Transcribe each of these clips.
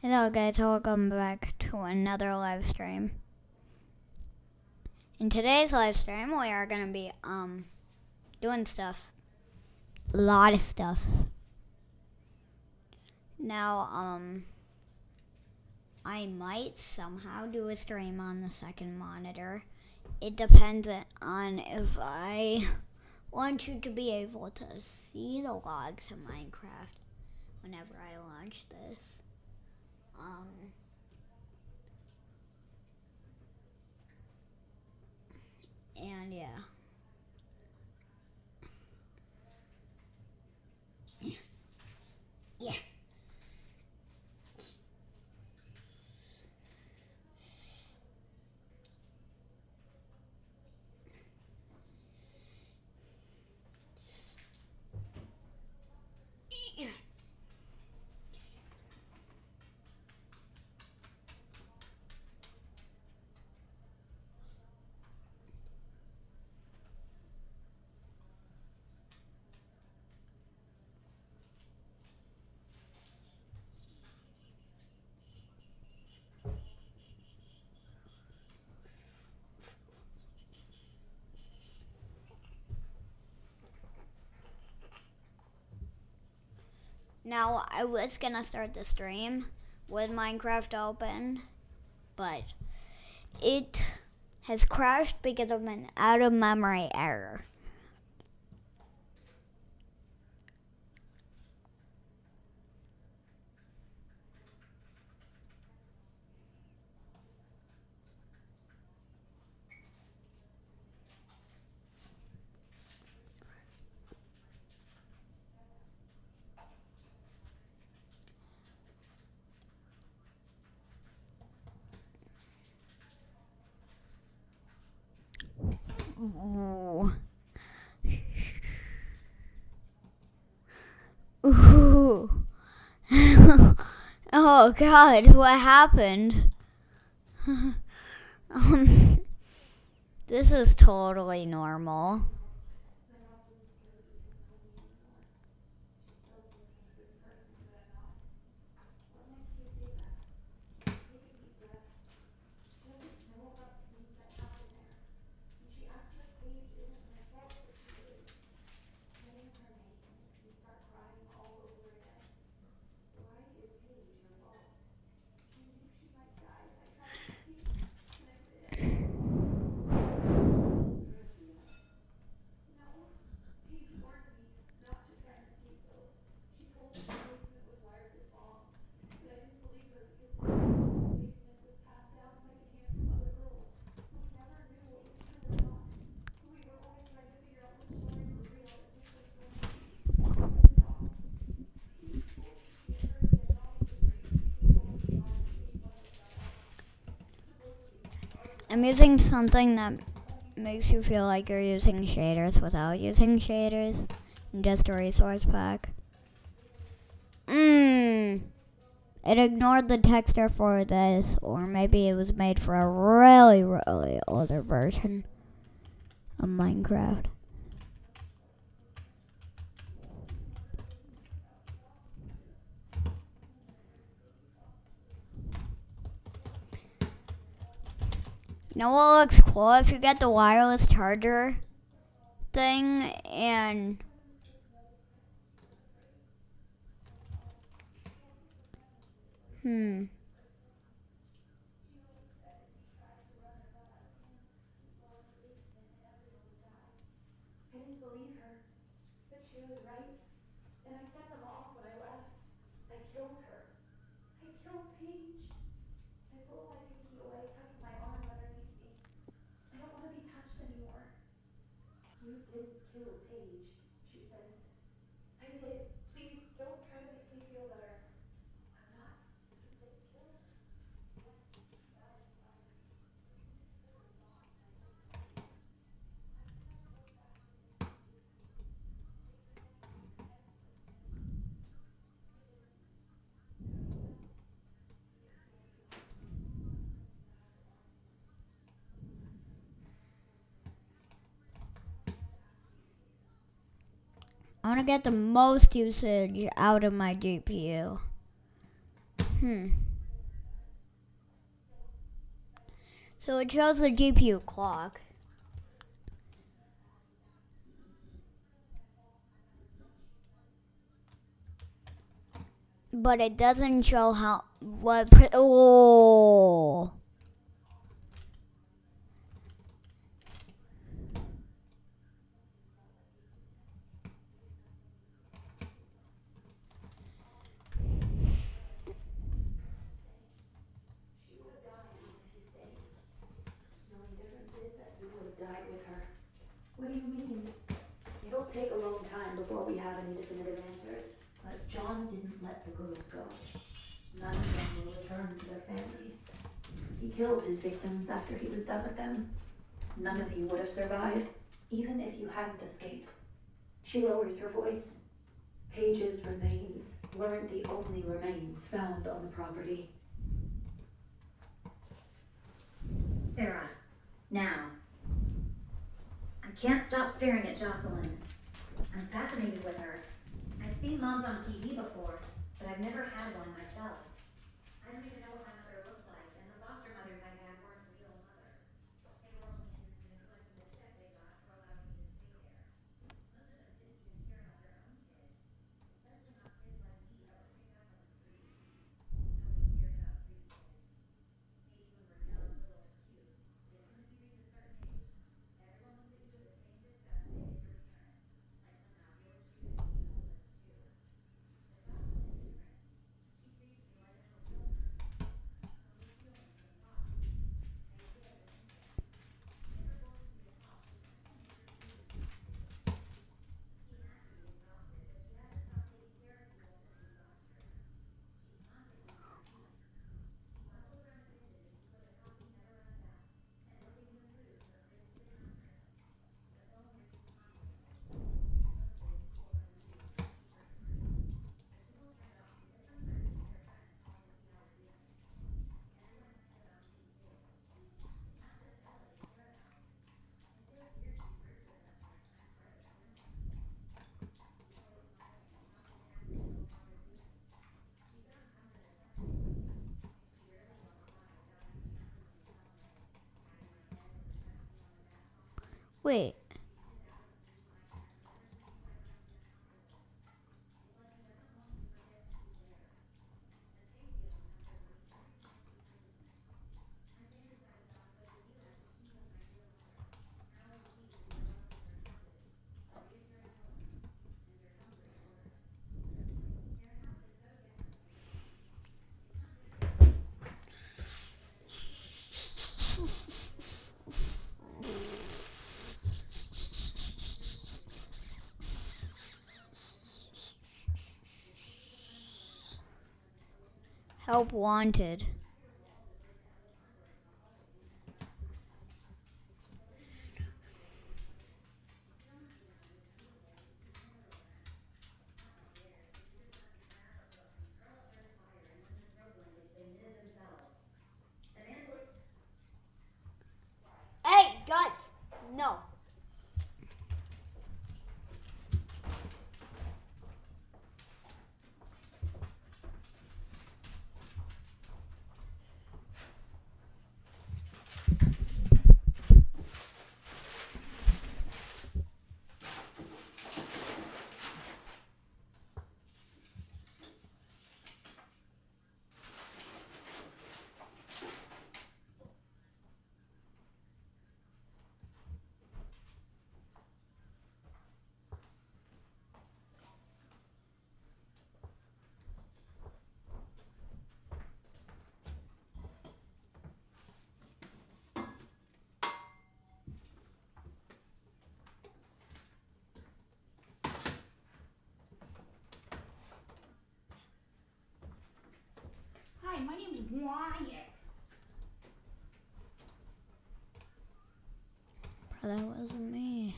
Hello guys, welcome back to another live stream. In today's live stream, we are gonna be doing stuff. A lot of stuff. Now, I might somehow do a stream on the second monitor. It depends on if I want you to be able to see the logs in Minecraft whenever I launch this. And yeah. Yeah. Now, I was gonna start the stream with Minecraft open, but it has crashed because of an out-of-memory error. Ooh. Ooh. Oh God, what happened? This is totally normal. I'm using something that makes you feel like you're using shaders without using shaders, and just a resource pack. It ignored the texture for this, or maybe it was made for a really, really older version of Minecraft. You know what looks cool? If you get the wireless charger thing and I didn't believe her, but she was right. And I set them off when I left. I killed her. I killed Paige. I pulled my pinky away, tucking my arm underneath me. I don't want to be touched anymore. You didn't kill Paige, she says. I did. Please don't try to make me feel better. I'm not. You didn't kill her. Yes, she died inside me. I want to get the most usage out of my GPU. So it shows the GPU clock. But it doesn't show oh. She would have died even if you stayed. The only difference is that you would have died with her. What do you mean? It'll take a long time before we have any definitive answers. But John didn't let the girls go. None of them will return to their families. He killed his victims after he was done with them. None of you would have survived, even if you hadn't escaped. She lowers her voice. Paige's remains weren't the only remains found on the property. Sarah, now. I can't stop staring at Jocelyn. I'm fascinated with her. I've seen moms on TV before, but I've never had one myself. I don't even know what my mother looks like, and the foster mothers I had weren't real mothers. They were only interested in collecting the check they got for allowing me to stay there. Most of them didn't even care about their own kids, especially not kids like me that were picked up from the streets. Nobody cares about street kids. Maybe when we're young, little, and cute. But as soon as you reach a certain age, everyone looks at you with the same disgust they did your parents. Like somehow yours chooses to be hopeless too. But Jocelyn is different. She treats me like I'm a real person. With feelings and thoughts. Ideas and interests. Never bores me to talk. She simply makes her choose constantly. She has to be exhausted, but she hasn't stopped taking care of people since we lost her. She's constantly on her feet. She hustles from the kitchen to keep so the coffee never runs out, and whipping the food so the fridge is around her. The phone rings constantly. Mostly it's people from the news trying to keep her interested. But she won't turn it off because sometimes she and her friends call to see how we're doing. Everyone asks about me these days. Not just Bella they care about. It feels weird to refer to it that way when I'm part of a family. She's always smiling and constantly asking people how we're doing. She's grown kind of attached to me. She rarely walks by without having me absolutely telling her, patting my head or touching me on the back softly. Wait. She sits out on the street by my cat whenever she feels like something uncomfortable. It's like she doesn't want me to forget that she's there. A safe feeling comes over me every time she approaches me. I fantasize about what it would be like if she was my real mother. How it would be to be alone when you're grounded, or if you're at home and you're hungry or bored. Their house is so different from mine. It's not just the walls, but the people. Help wanted. Hey, guys! No. Hi, my name's Wyatt. Bro, that wasn't me.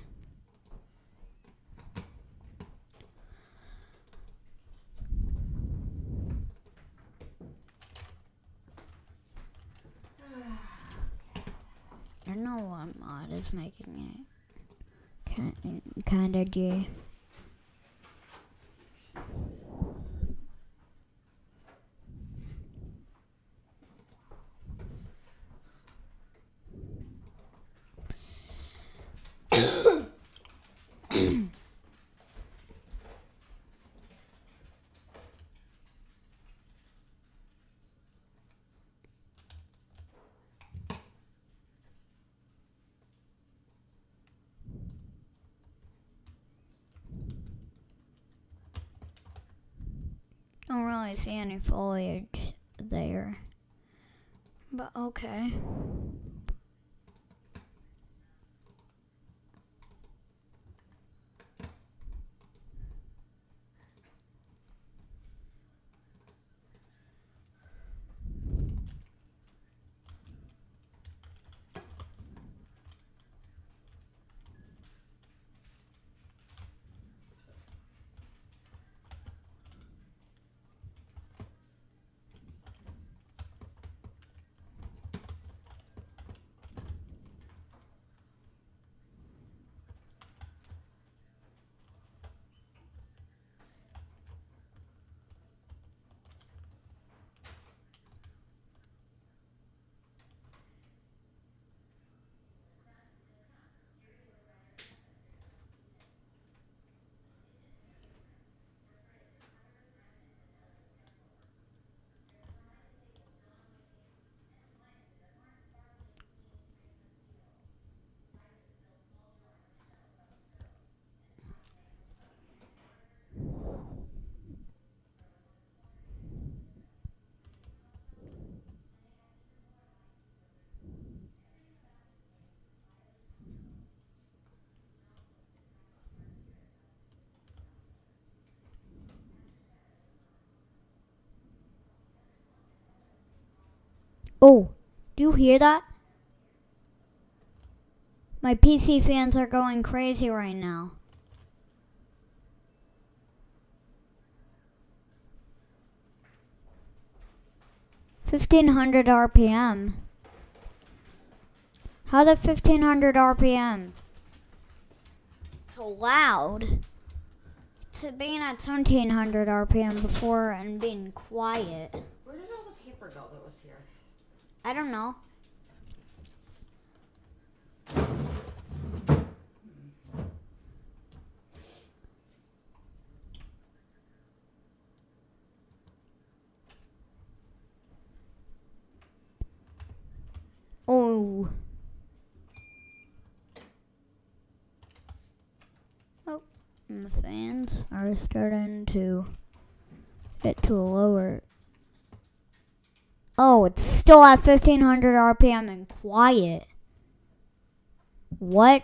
I don't know what mod is making it kinda G. see any foliage there. But okay. Oh, do you hear that? My PC fans are going crazy right now. $1,500 RPM. How's it 1,500 RPM? So loud. To being at 1,700 RPM before and being quiet. Where did all the paper go that was here? I don't know. Oh. Oh, and the fans are starting to get to a lower. Oh, it's still at 1,500 RPM and quiet. What?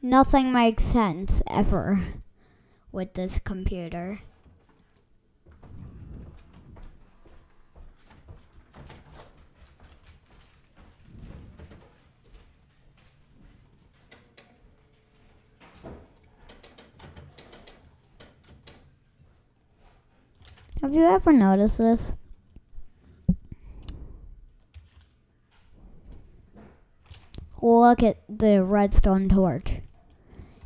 Nothing makes sense ever with this computer. Have you ever noticed this? Look at the redstone torch.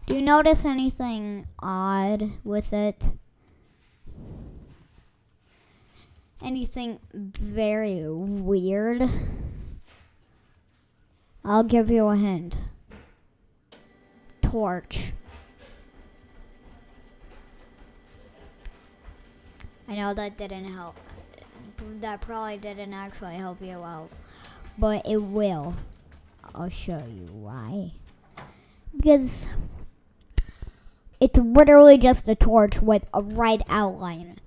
Do you notice anything odd with it? Anything very weird? I'll give you a hint. Torch. I know that didn't help. That probably didn't actually help you out. But it will. I'll show you why. Because it's literally just a torch with a red outline.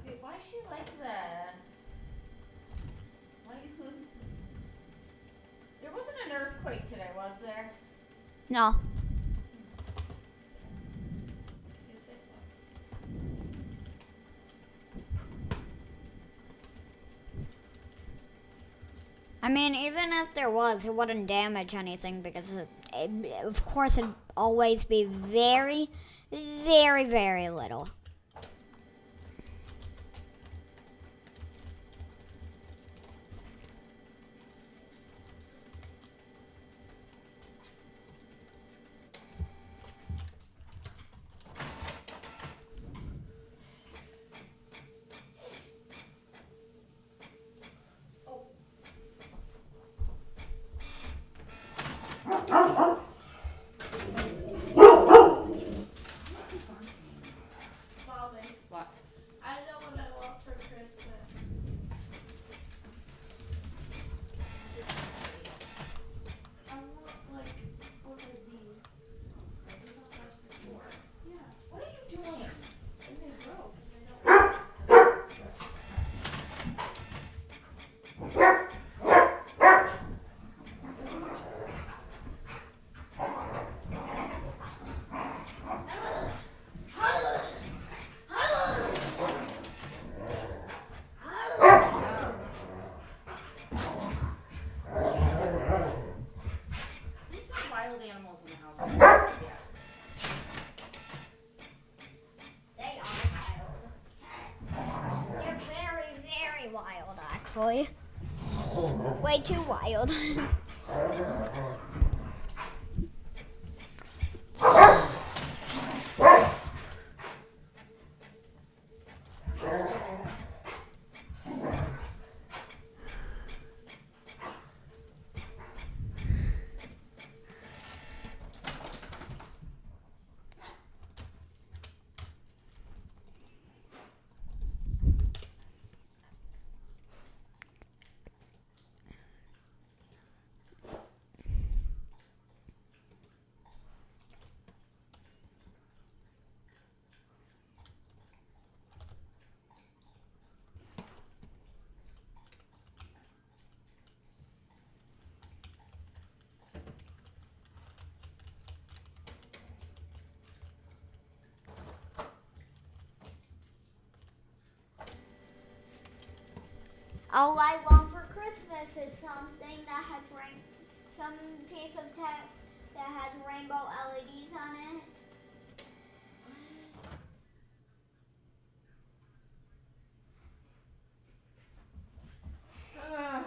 Wait, why is she like this? Why? There wasn't an earthquake today, was there? No. You say so. I mean, even if there was, it wouldn't damage anything because, of course, it'd always be very, very, very little. actually. Way too wild. All I want for Christmas is something that has some piece of tech that has rainbow LEDs on it. Ugh.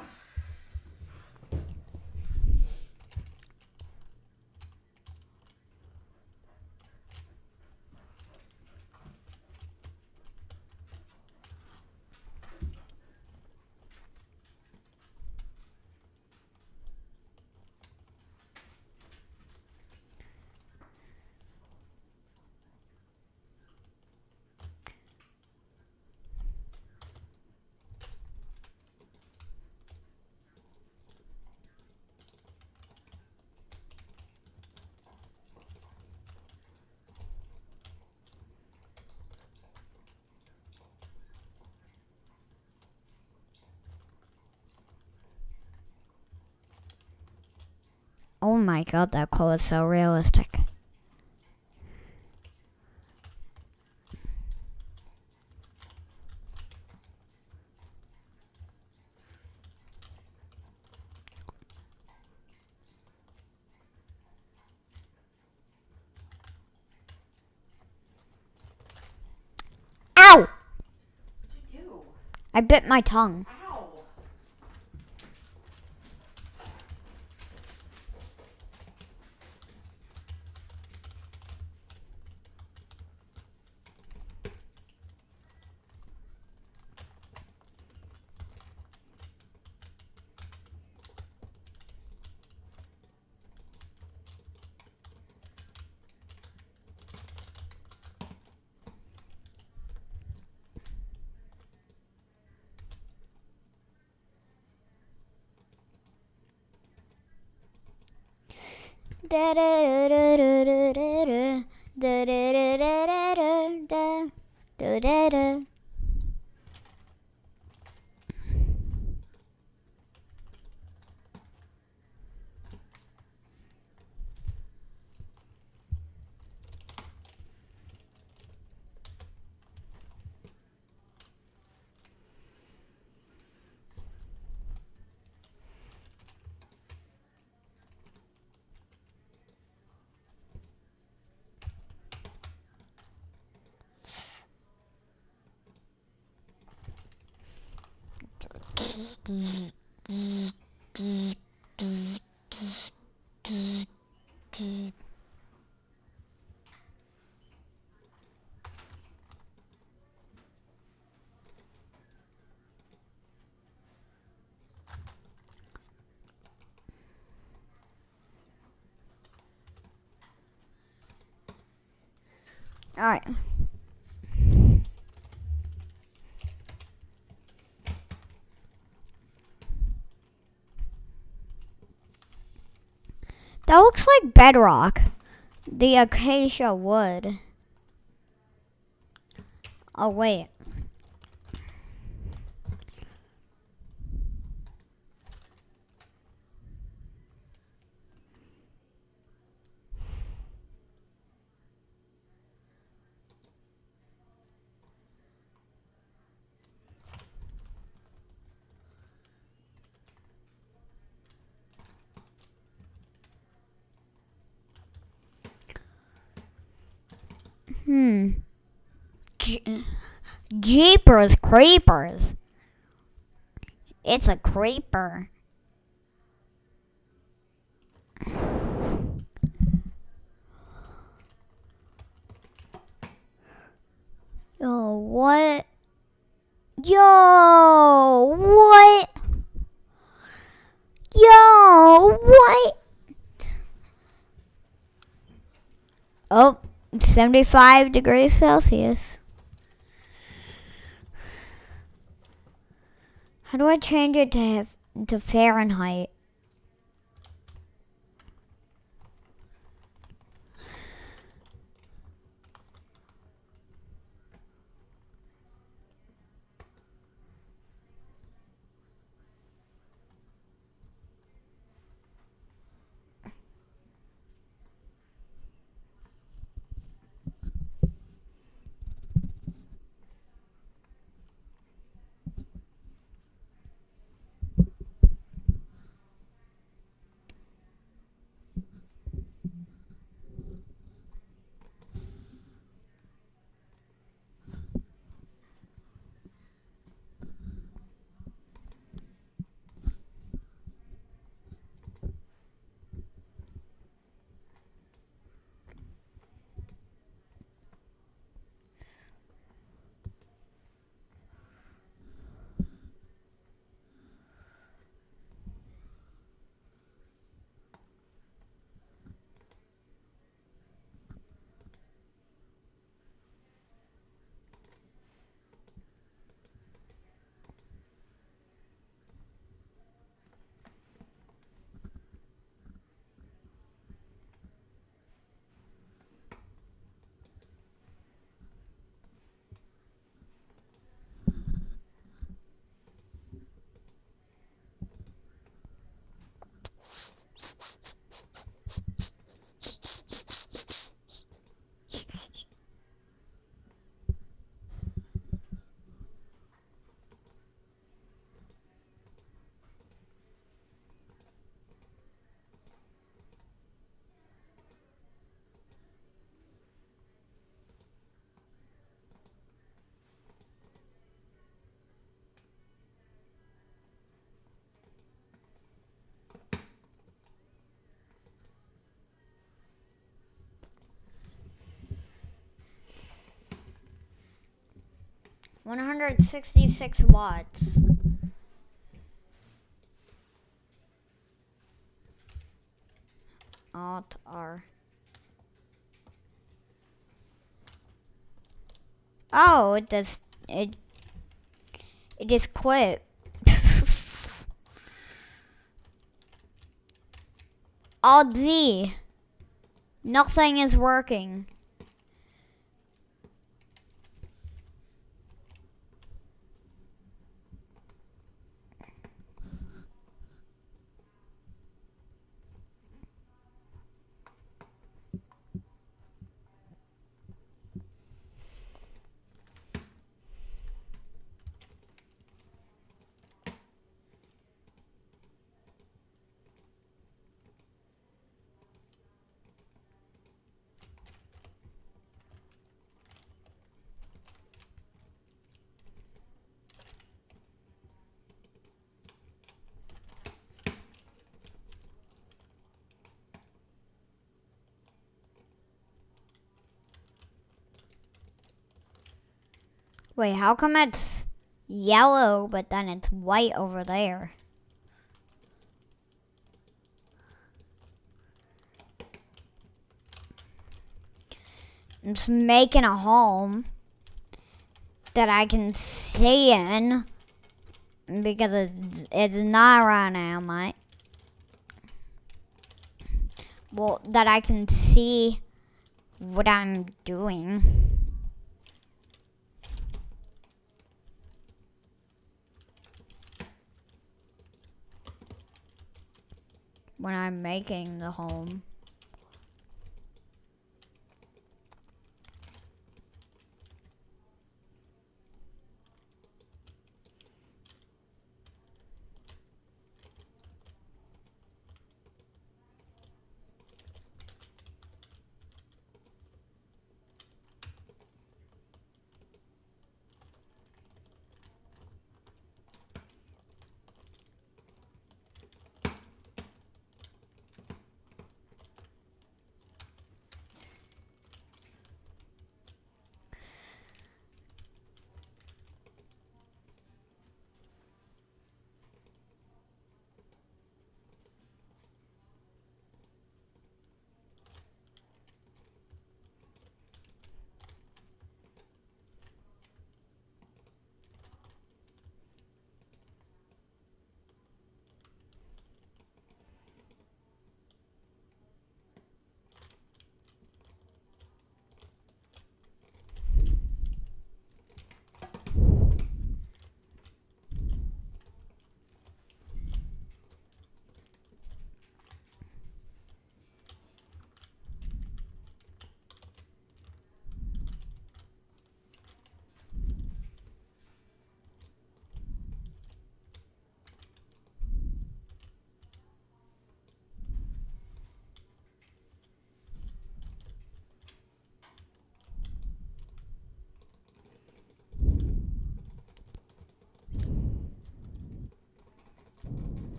Oh my god, that quote is so realistic. Ow! What'd you do? I bit my tongue. Ow. Alright. That looks like bedrock. The acacia wood. Oh, wait. Jeepers creepers. It's a creeper. Yo, what? Yo, what? Yo, what? Oh, 75 degrees Celsius. How do I change it to Fahrenheit? $166. Alt R. Oh, it does. It just quit. Alt Z. Nothing is working. Wait, how come it's yellow but then it's white over there? I'm just making a home that I can stay in because it's not right now, mate. Well, that I can see what I'm doing. When I'm making the home.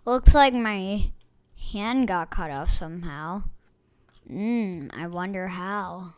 Looks like my hand got cut off somehow. I wonder how.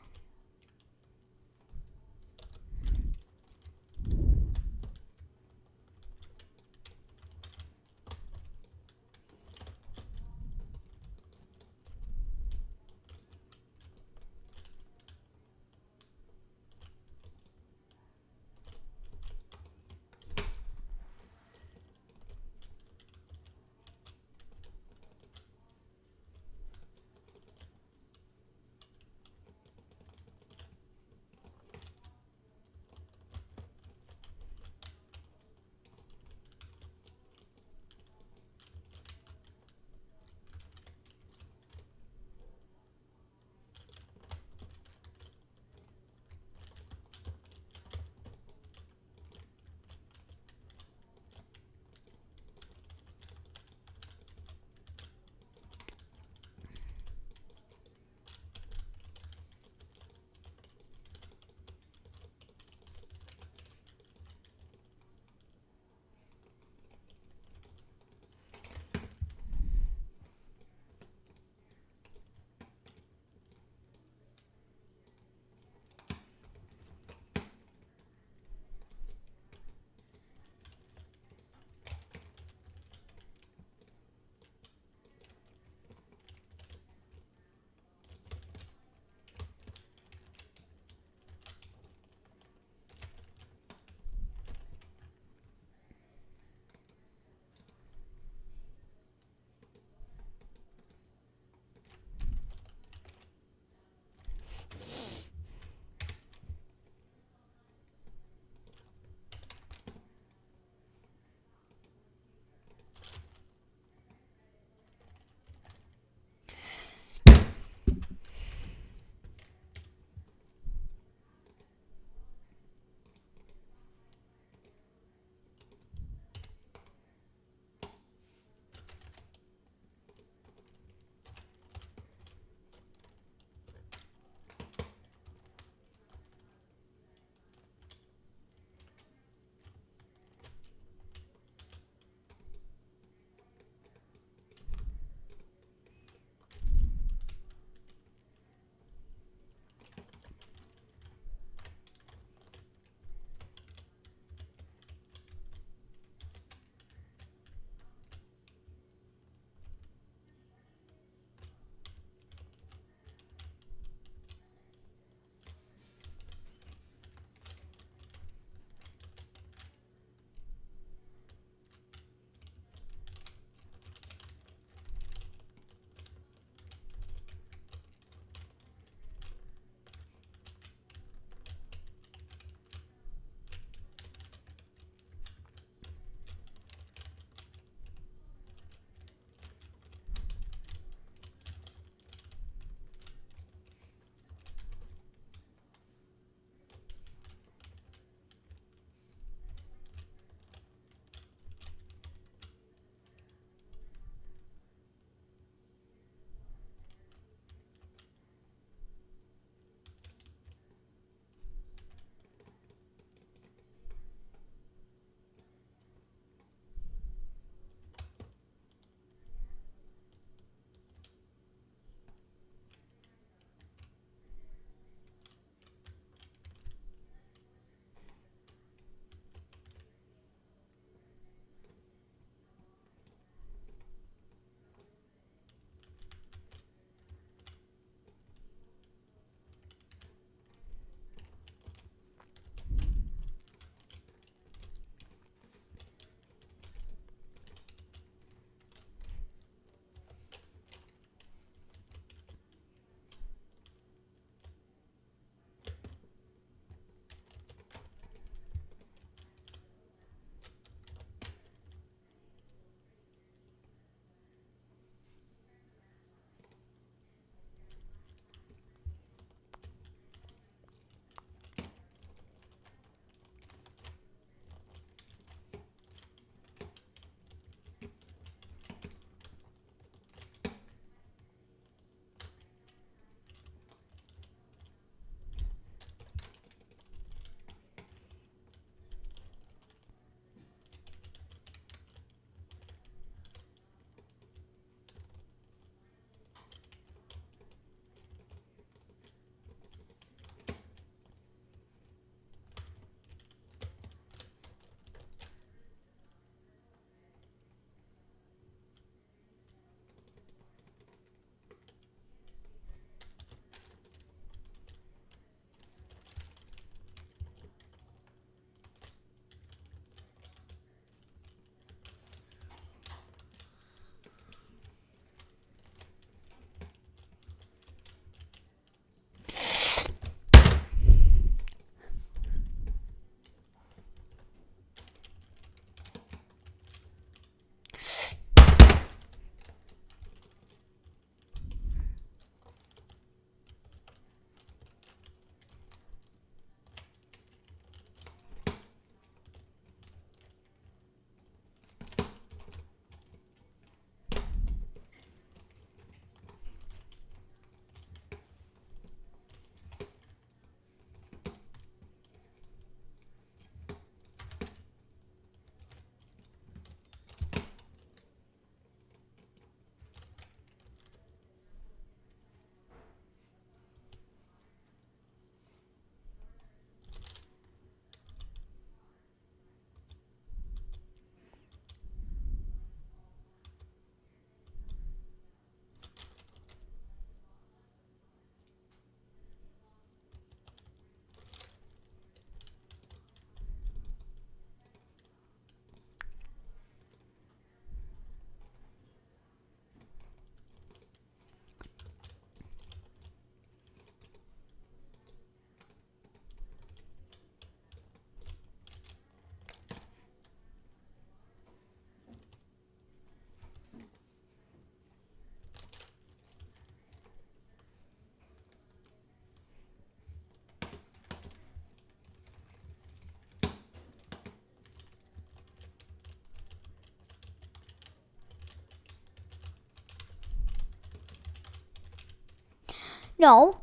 No.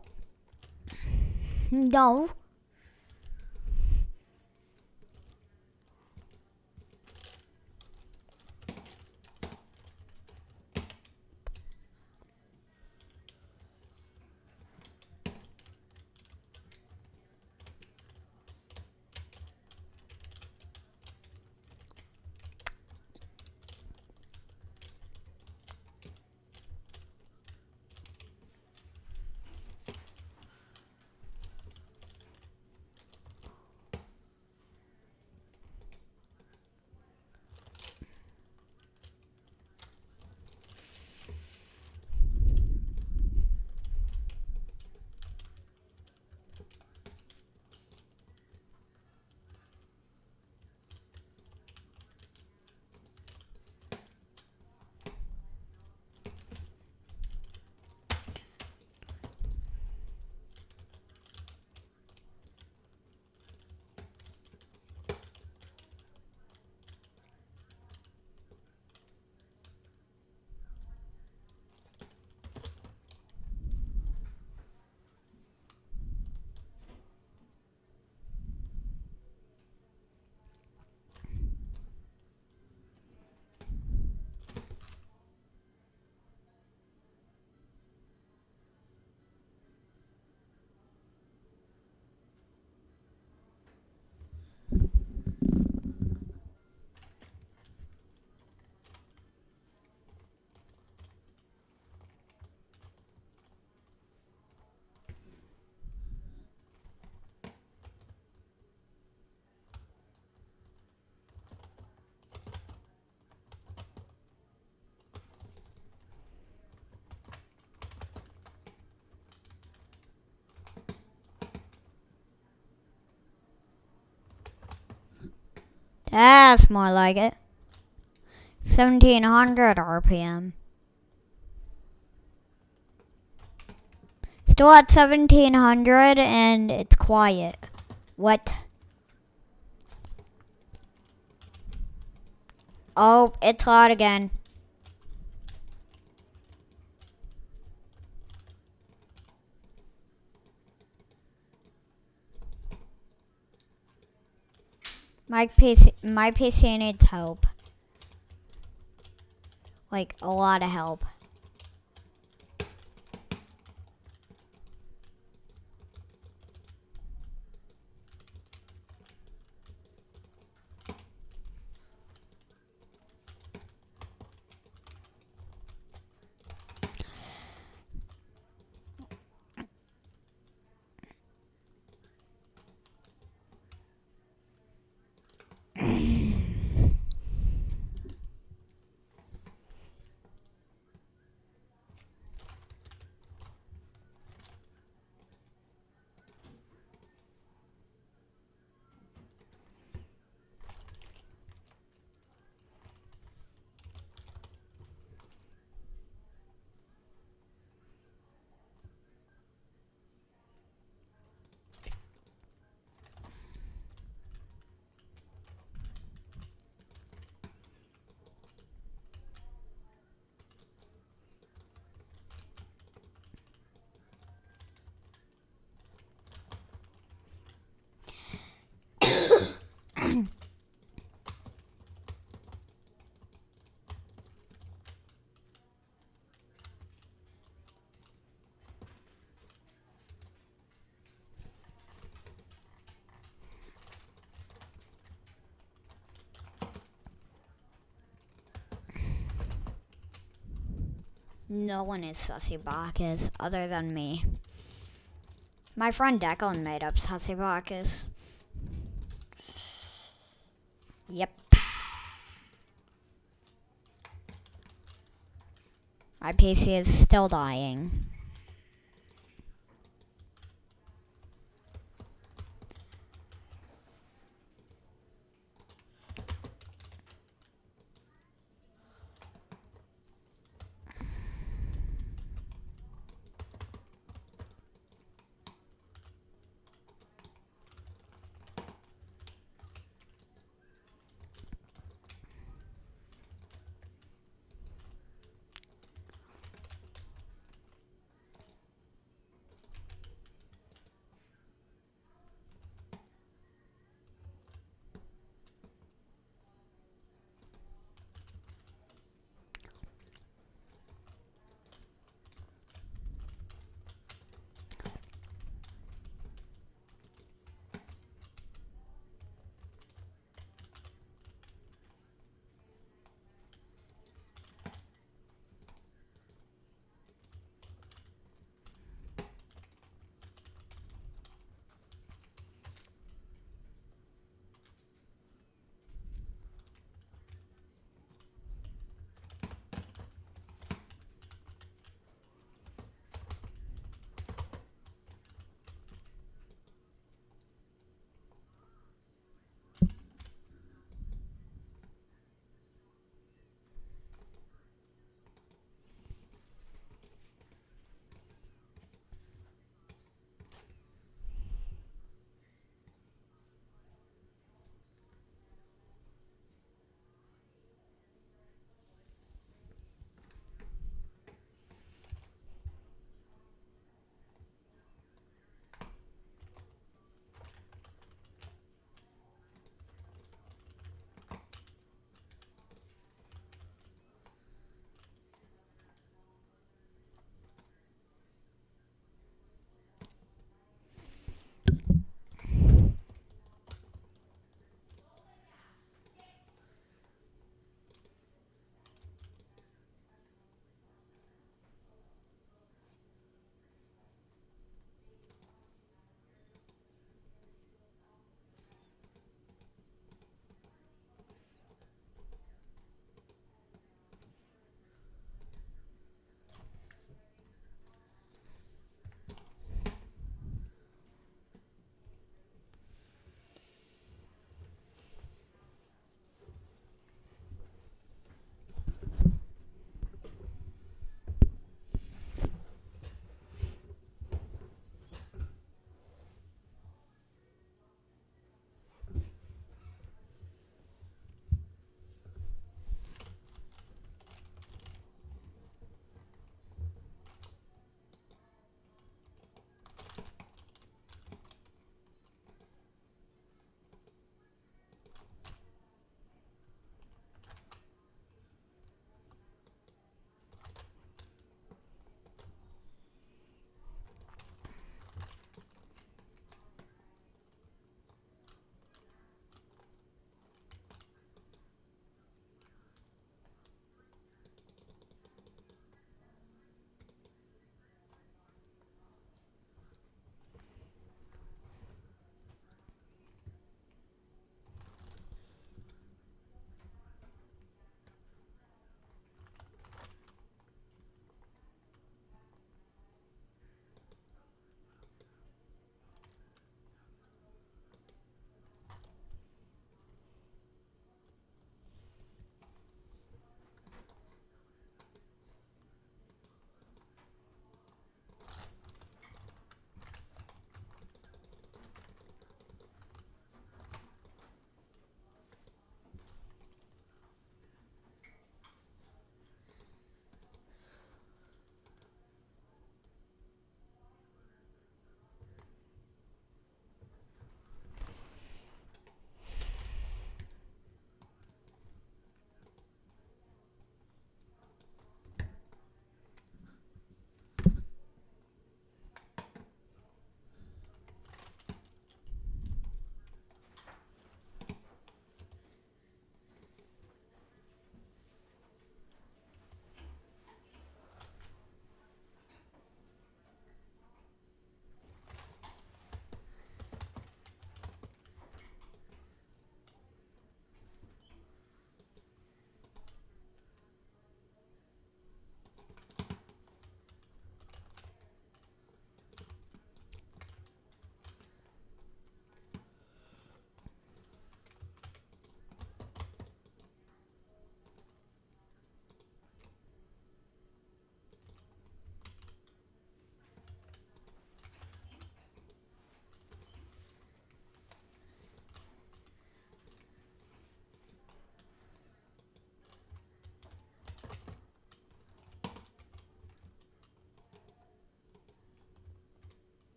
No. That's more like it. 1700 RPM. Still at 1700 and it's quiet. What? Oh, it's loud again. My PC needs help. Like, a lot of help. No one is Sussy Bacchus other than me. My friend Declan made up Sussy Bacchus. Yep. My PC is still dying.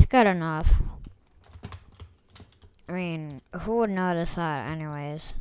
good enough. I mean, who would notice that anyways?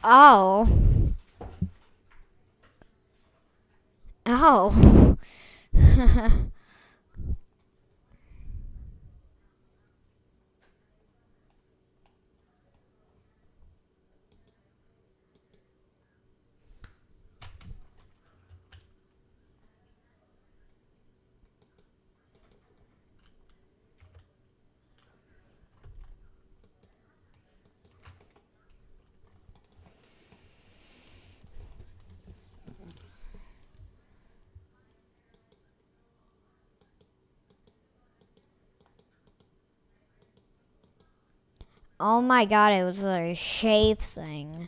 Oh. Oh. Oh my god, it was a shape thing.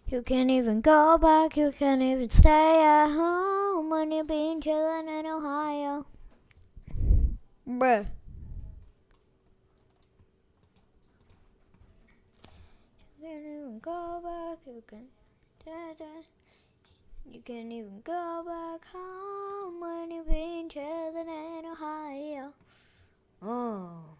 You can't even go back, you can't even stay at home when you've been chillin' in Ohio. Bruh. You can't even go back, you can't even go back home when you've been chillin' in Ohio. Oh.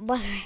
By the way,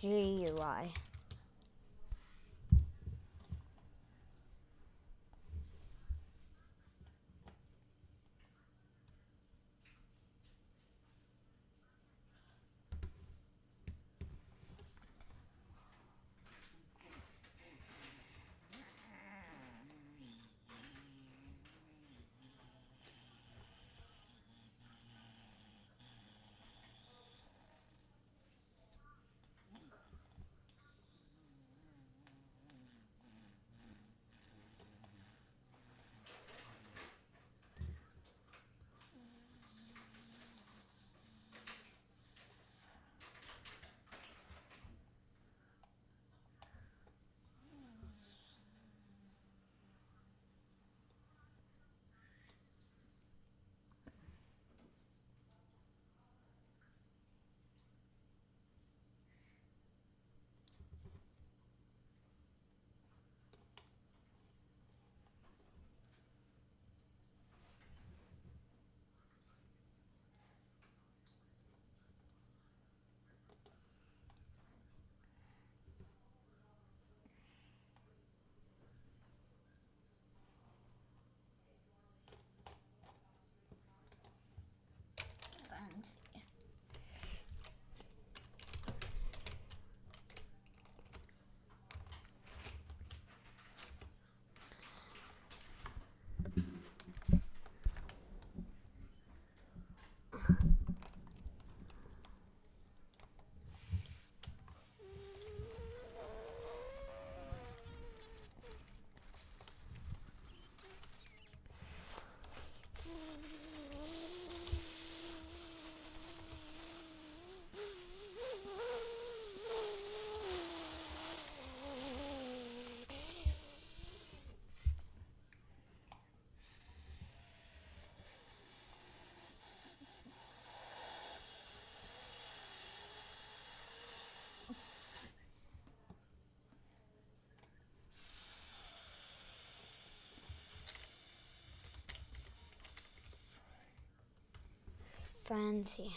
GUI. Fancy. Fancy.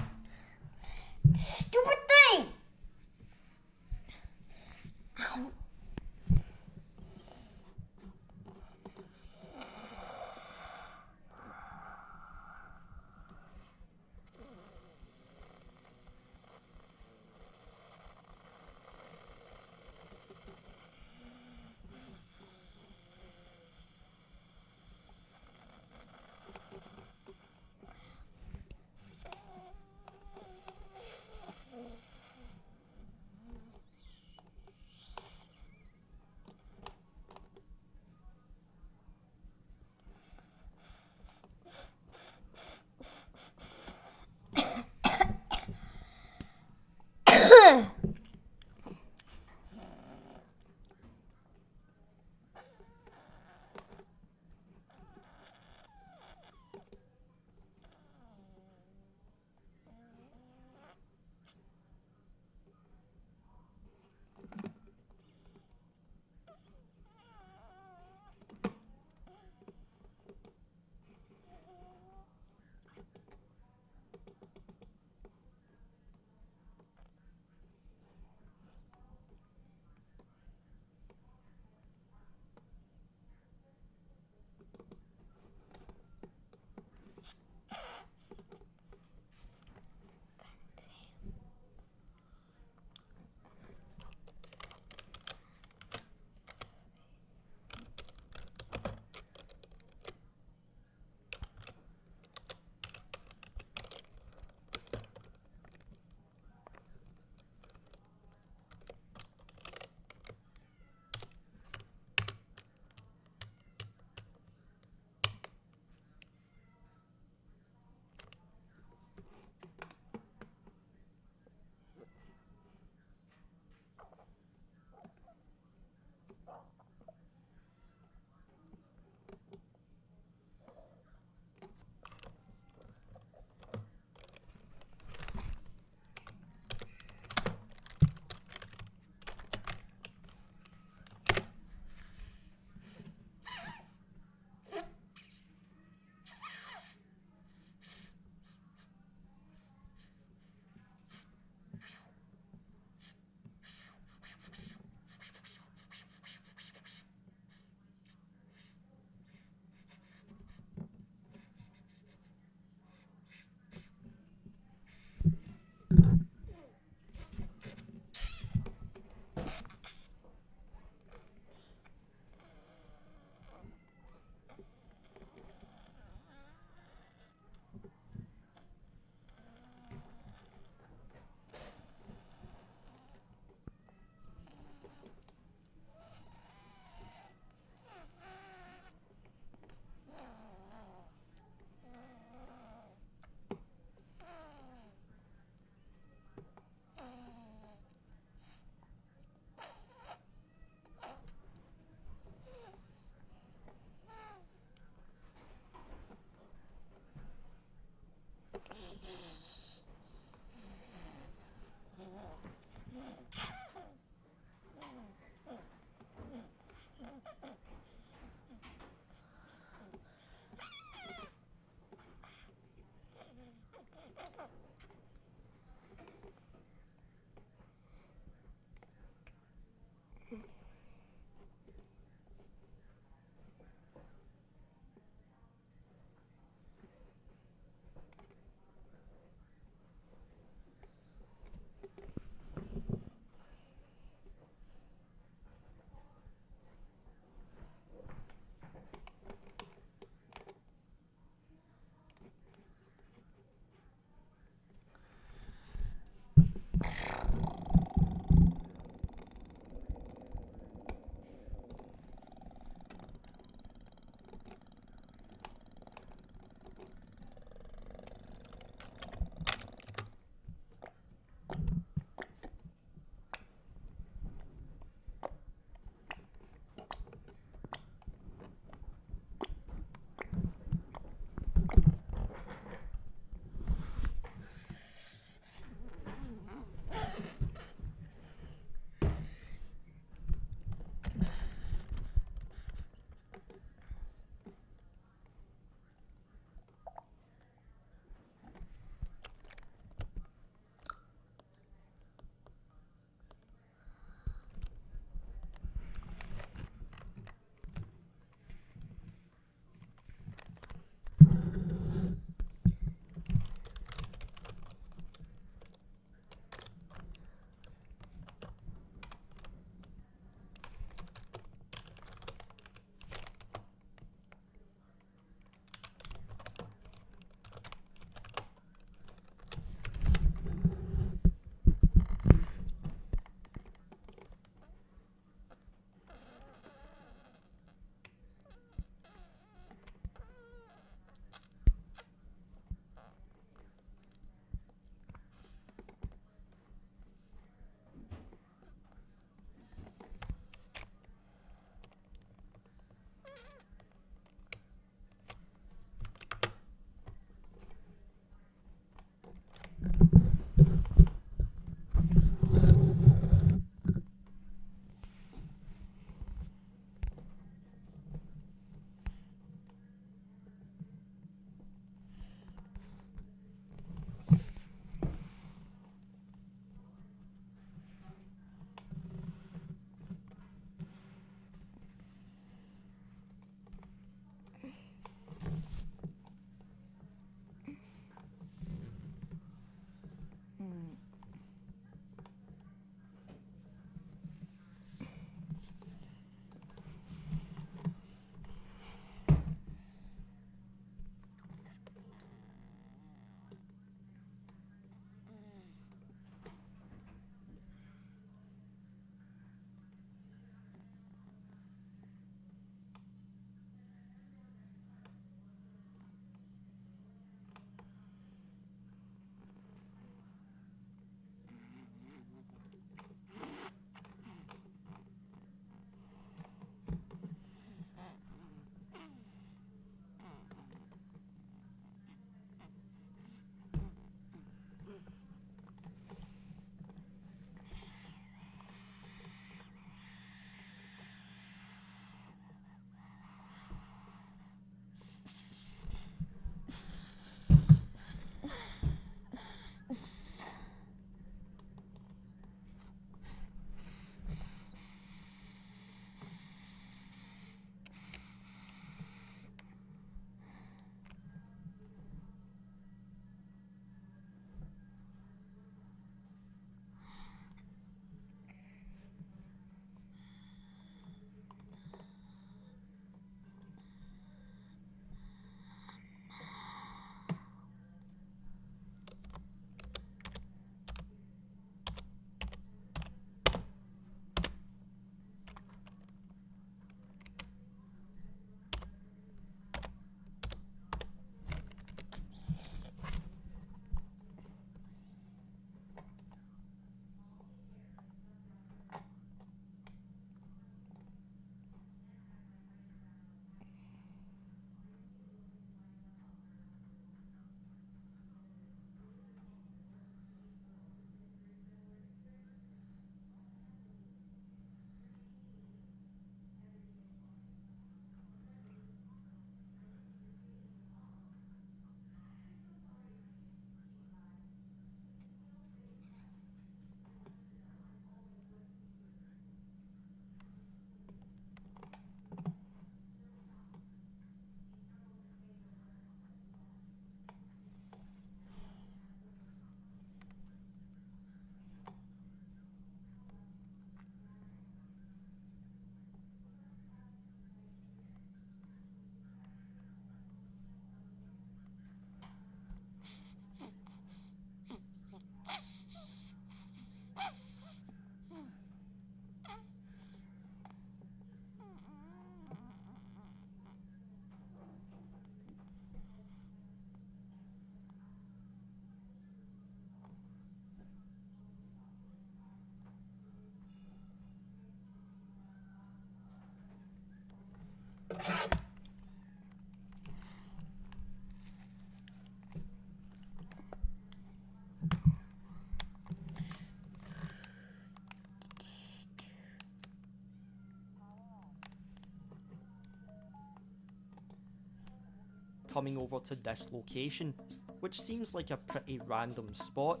Coming over to this location, which seems like a pretty random spot.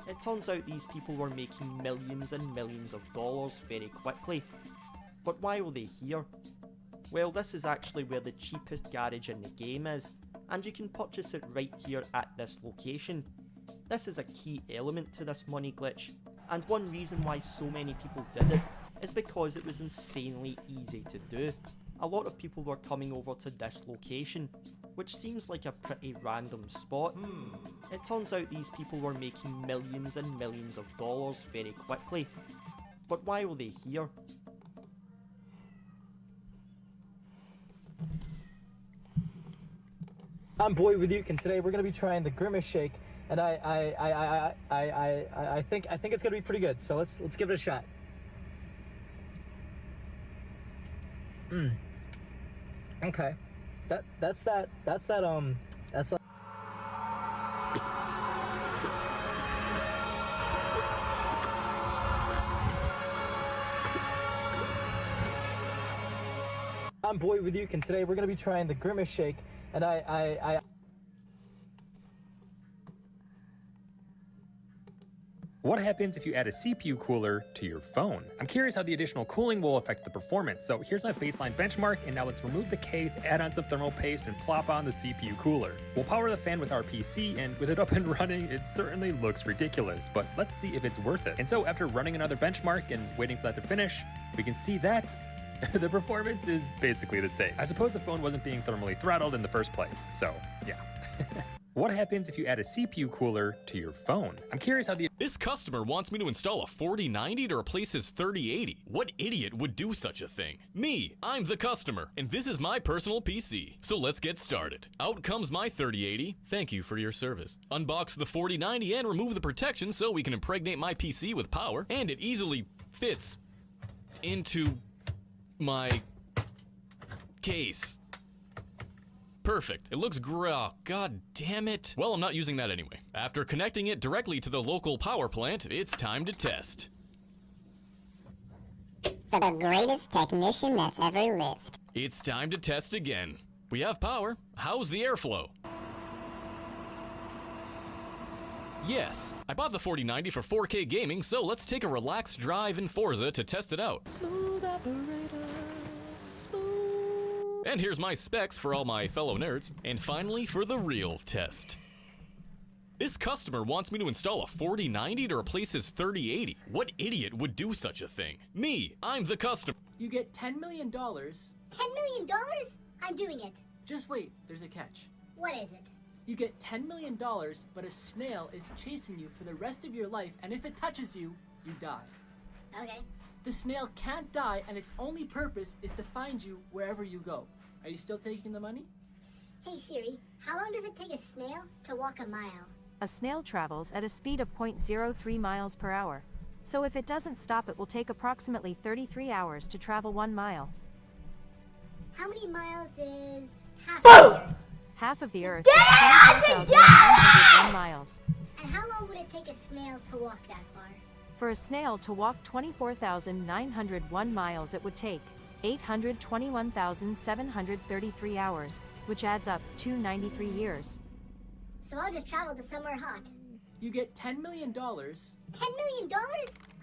It turns out these people were making millions and millions of dollars very quickly. But why were they here? Well, this is actually where the cheapest garage in the game is, and you can purchase it right here at this location. This is a key element to this money glitch, and one reason why so many people did it is because it was insanely easy to do. A lot of people were coming over to this location, which seems like a pretty random spot. It turns out these people were making millions and millions of dollars very quickly. But why were they here? I'm Boy with Yuke, and today we're gonna be trying the Grimace Shake, and I think it's gonna be pretty good. So let's give it a shot. Okay. That's like I'm Boy with Yuke, and today we're gonna be trying the Grimace Shake, and What happens if you add a CPU cooler to your phone? I'm curious how the additional cooling will affect the performance, so here's my baseline benchmark, and now let's remove the case, add on some thermal paste, and plop on the CPU cooler. We'll power the fan with our PC, and with it up and running, it certainly looks ridiculous, but let's see if it's worth it. And so after running another benchmark and waiting for that to finish, we can see that the performance is basically the same. I suppose the phone wasn't being thermally throttled in the first place, so yeah. What happens if you add a CPU cooler to your phone? I'm curious how the This customer wants me to install a 4090 to replace his 3080. What idiot would do such a thing? Me, I'm the customer, and this is my personal PC. So let's get started. Out comes my 3080. Thank you for your service. Unbox the 4090 and remove the protection so we can impregnate my PC with power, and it easily fits into my case. Perfect. It looks oh, god damn it. Well, I'm not using that anyway. After connecting it directly to the local power plant, it's time to test. For the greatest technician that's ever lived. It's time to test again. We have power. How's the airflow? Yes, I bought the 4090 for 4K gaming, so let's take a relaxed drive in Forza to test it out. Smooth operator, smooth. And here's my specs for all my fellow nerds. And finally, for the real test. This customer wants me to install a 4090 to replace his 3080. What idiot would do such a thing? Me, I'm the customer. you get $10 million. $10 million? I'm doing it. Just wait, there's a catch. What is it? You get $10 million, but a snail is chasing you for the rest of your life, and if it touches you, you die. Okay. The snail can't die, and its only purpose is to find you wherever you go. Are you still taking the money? Hey Siri, how long does it take a snail to walk a mile? A snail travels at a speed of 0.03 miles per hour. So if it doesn't stop, it will take approximately 33 hours to travel 1 mile. How many miles is half a year? Half of the Earth is 22,901 miles. And how long would it take a snail to walk that far? For a snail to walk 24,901 miles, it would take 821,733 hours, which adds up to 93 years. So I'll just travel to somewhere hot. You get $10 million. $10 million?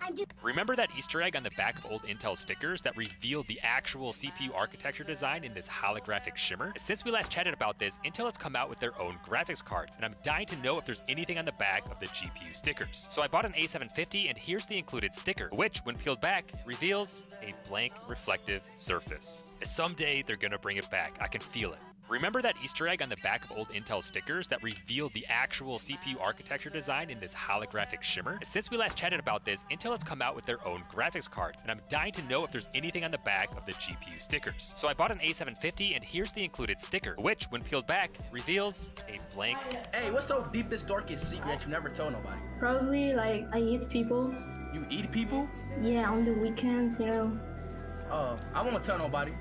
I'm doing. Remember that Easter egg on the back of old Intel stickers that revealed the actual CPU architecture design in this holographic shimmer? Since we last chatted about this, Intel has come out with their own graphics cards, and I'm dying to know if there's anything on the back of the GPU stickers. So I bought an A750, and here's the included sticker, which, when peeled back, reveals a blank reflective surface. Someday they're gonna bring it back. I can feel it. Remember that Easter egg on the back of old Intel stickers that revealed the actual CPU architecture design in this holographic shimmer? Since we last chatted about this, Intel has come out with their own graphics cards, and I'm dying to know if there's anything on the back of the GPU stickers. So I bought an A750, and here's the included sticker, which, when peeled back, reveals a blank. Hey, what's your deepest, darkest secret that you never told nobody? Probably like I eat people. You eat people? Yeah, on the weekends, you know. I won't tell nobody.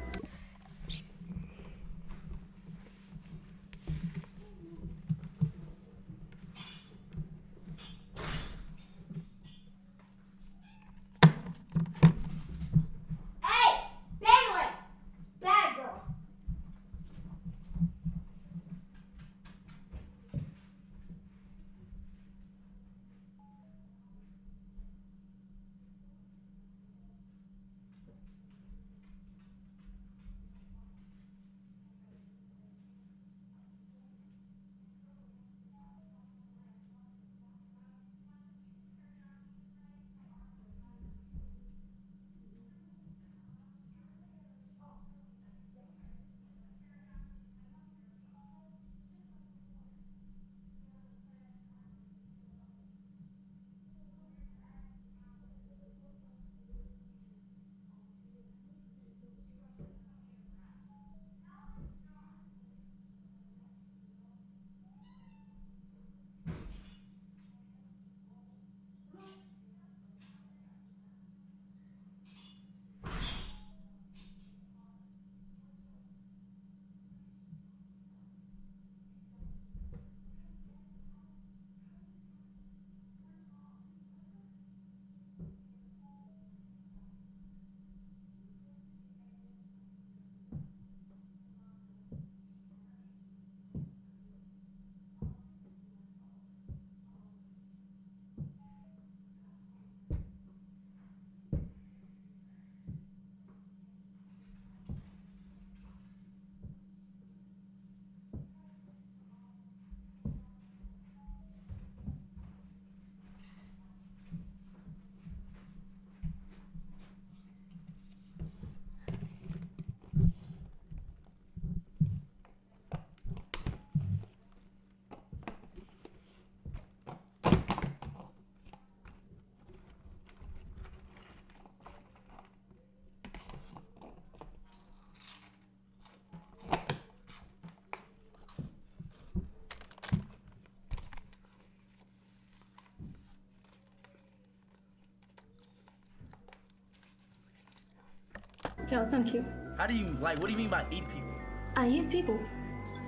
Yeah, thank you. How do you, like, what do you mean by eat people? I eat people.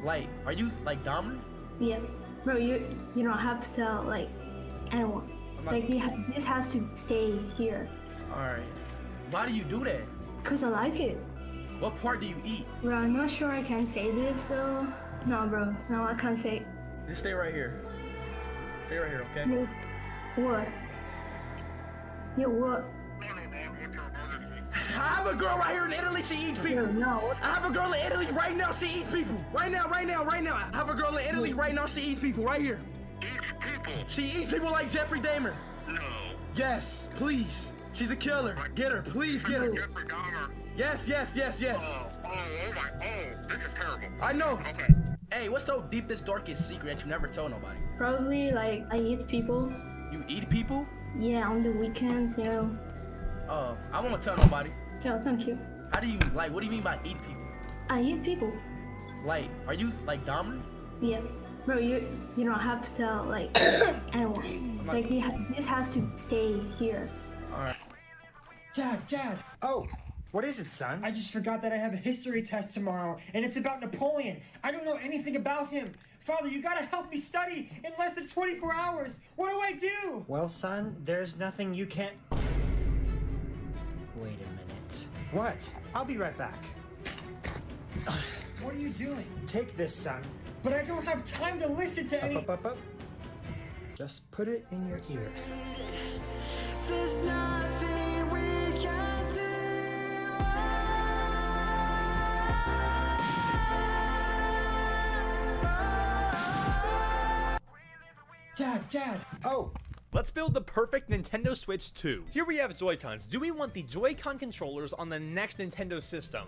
Like, are you, like, dominant? Yeah. Bro, you don't have to tell, like, anyone. I'm not- Like, this has to stay here. Alright. Why do you do that? Because I like it. What part do you eat? Bro, I'm not sure I can say this, though. No, bro. No, I can't say. Just stay right here. Stay right here, okay? No. What? Yeah, what? I have a girl right here in Italy, she eats people. No. I have a girl in Italy right now, she eats people. Right now. I have a girl in Italy right now, she eats people, right here. She eats people like Jeffrey Dahmer. No. Yes, please. She's a killer. Get her, please get her. Jeffrey Dahmer. Yes. Oh, this is terrible. I know. Okay. Hey, what's so deepest, darkest secret that you never told nobody? Probably, like, I eat people. You eat people? Yeah, on the weekends, you know. I won't tell nobody. Yeah, thank you. How do you, like, what do you mean by eat people? I eat people. Like, are you, like, dominant? Yeah. Bro, you don't have to tell, like, anyone. Like, this has to stay here. Alright. Dad. Oh, what is it, son? I just forgot that I have a history test tomorrow, and it's about Napoleon. I don't know anything about him. Father, you gotta help me study in less than 24 hours. What do I do? Well, son, there's nothing you can't... Wait a minute. What? I'll be right back. What are you doing? Take this, son. But I don't have time to listen to any... Up. Just put it in your ear. There's nothing we can do. Dad. Oh. Let's build the perfect Nintendo Switch 2. Here we have Joy-Cons. Do we want the Joy-Con controllers on the next Nintendo system?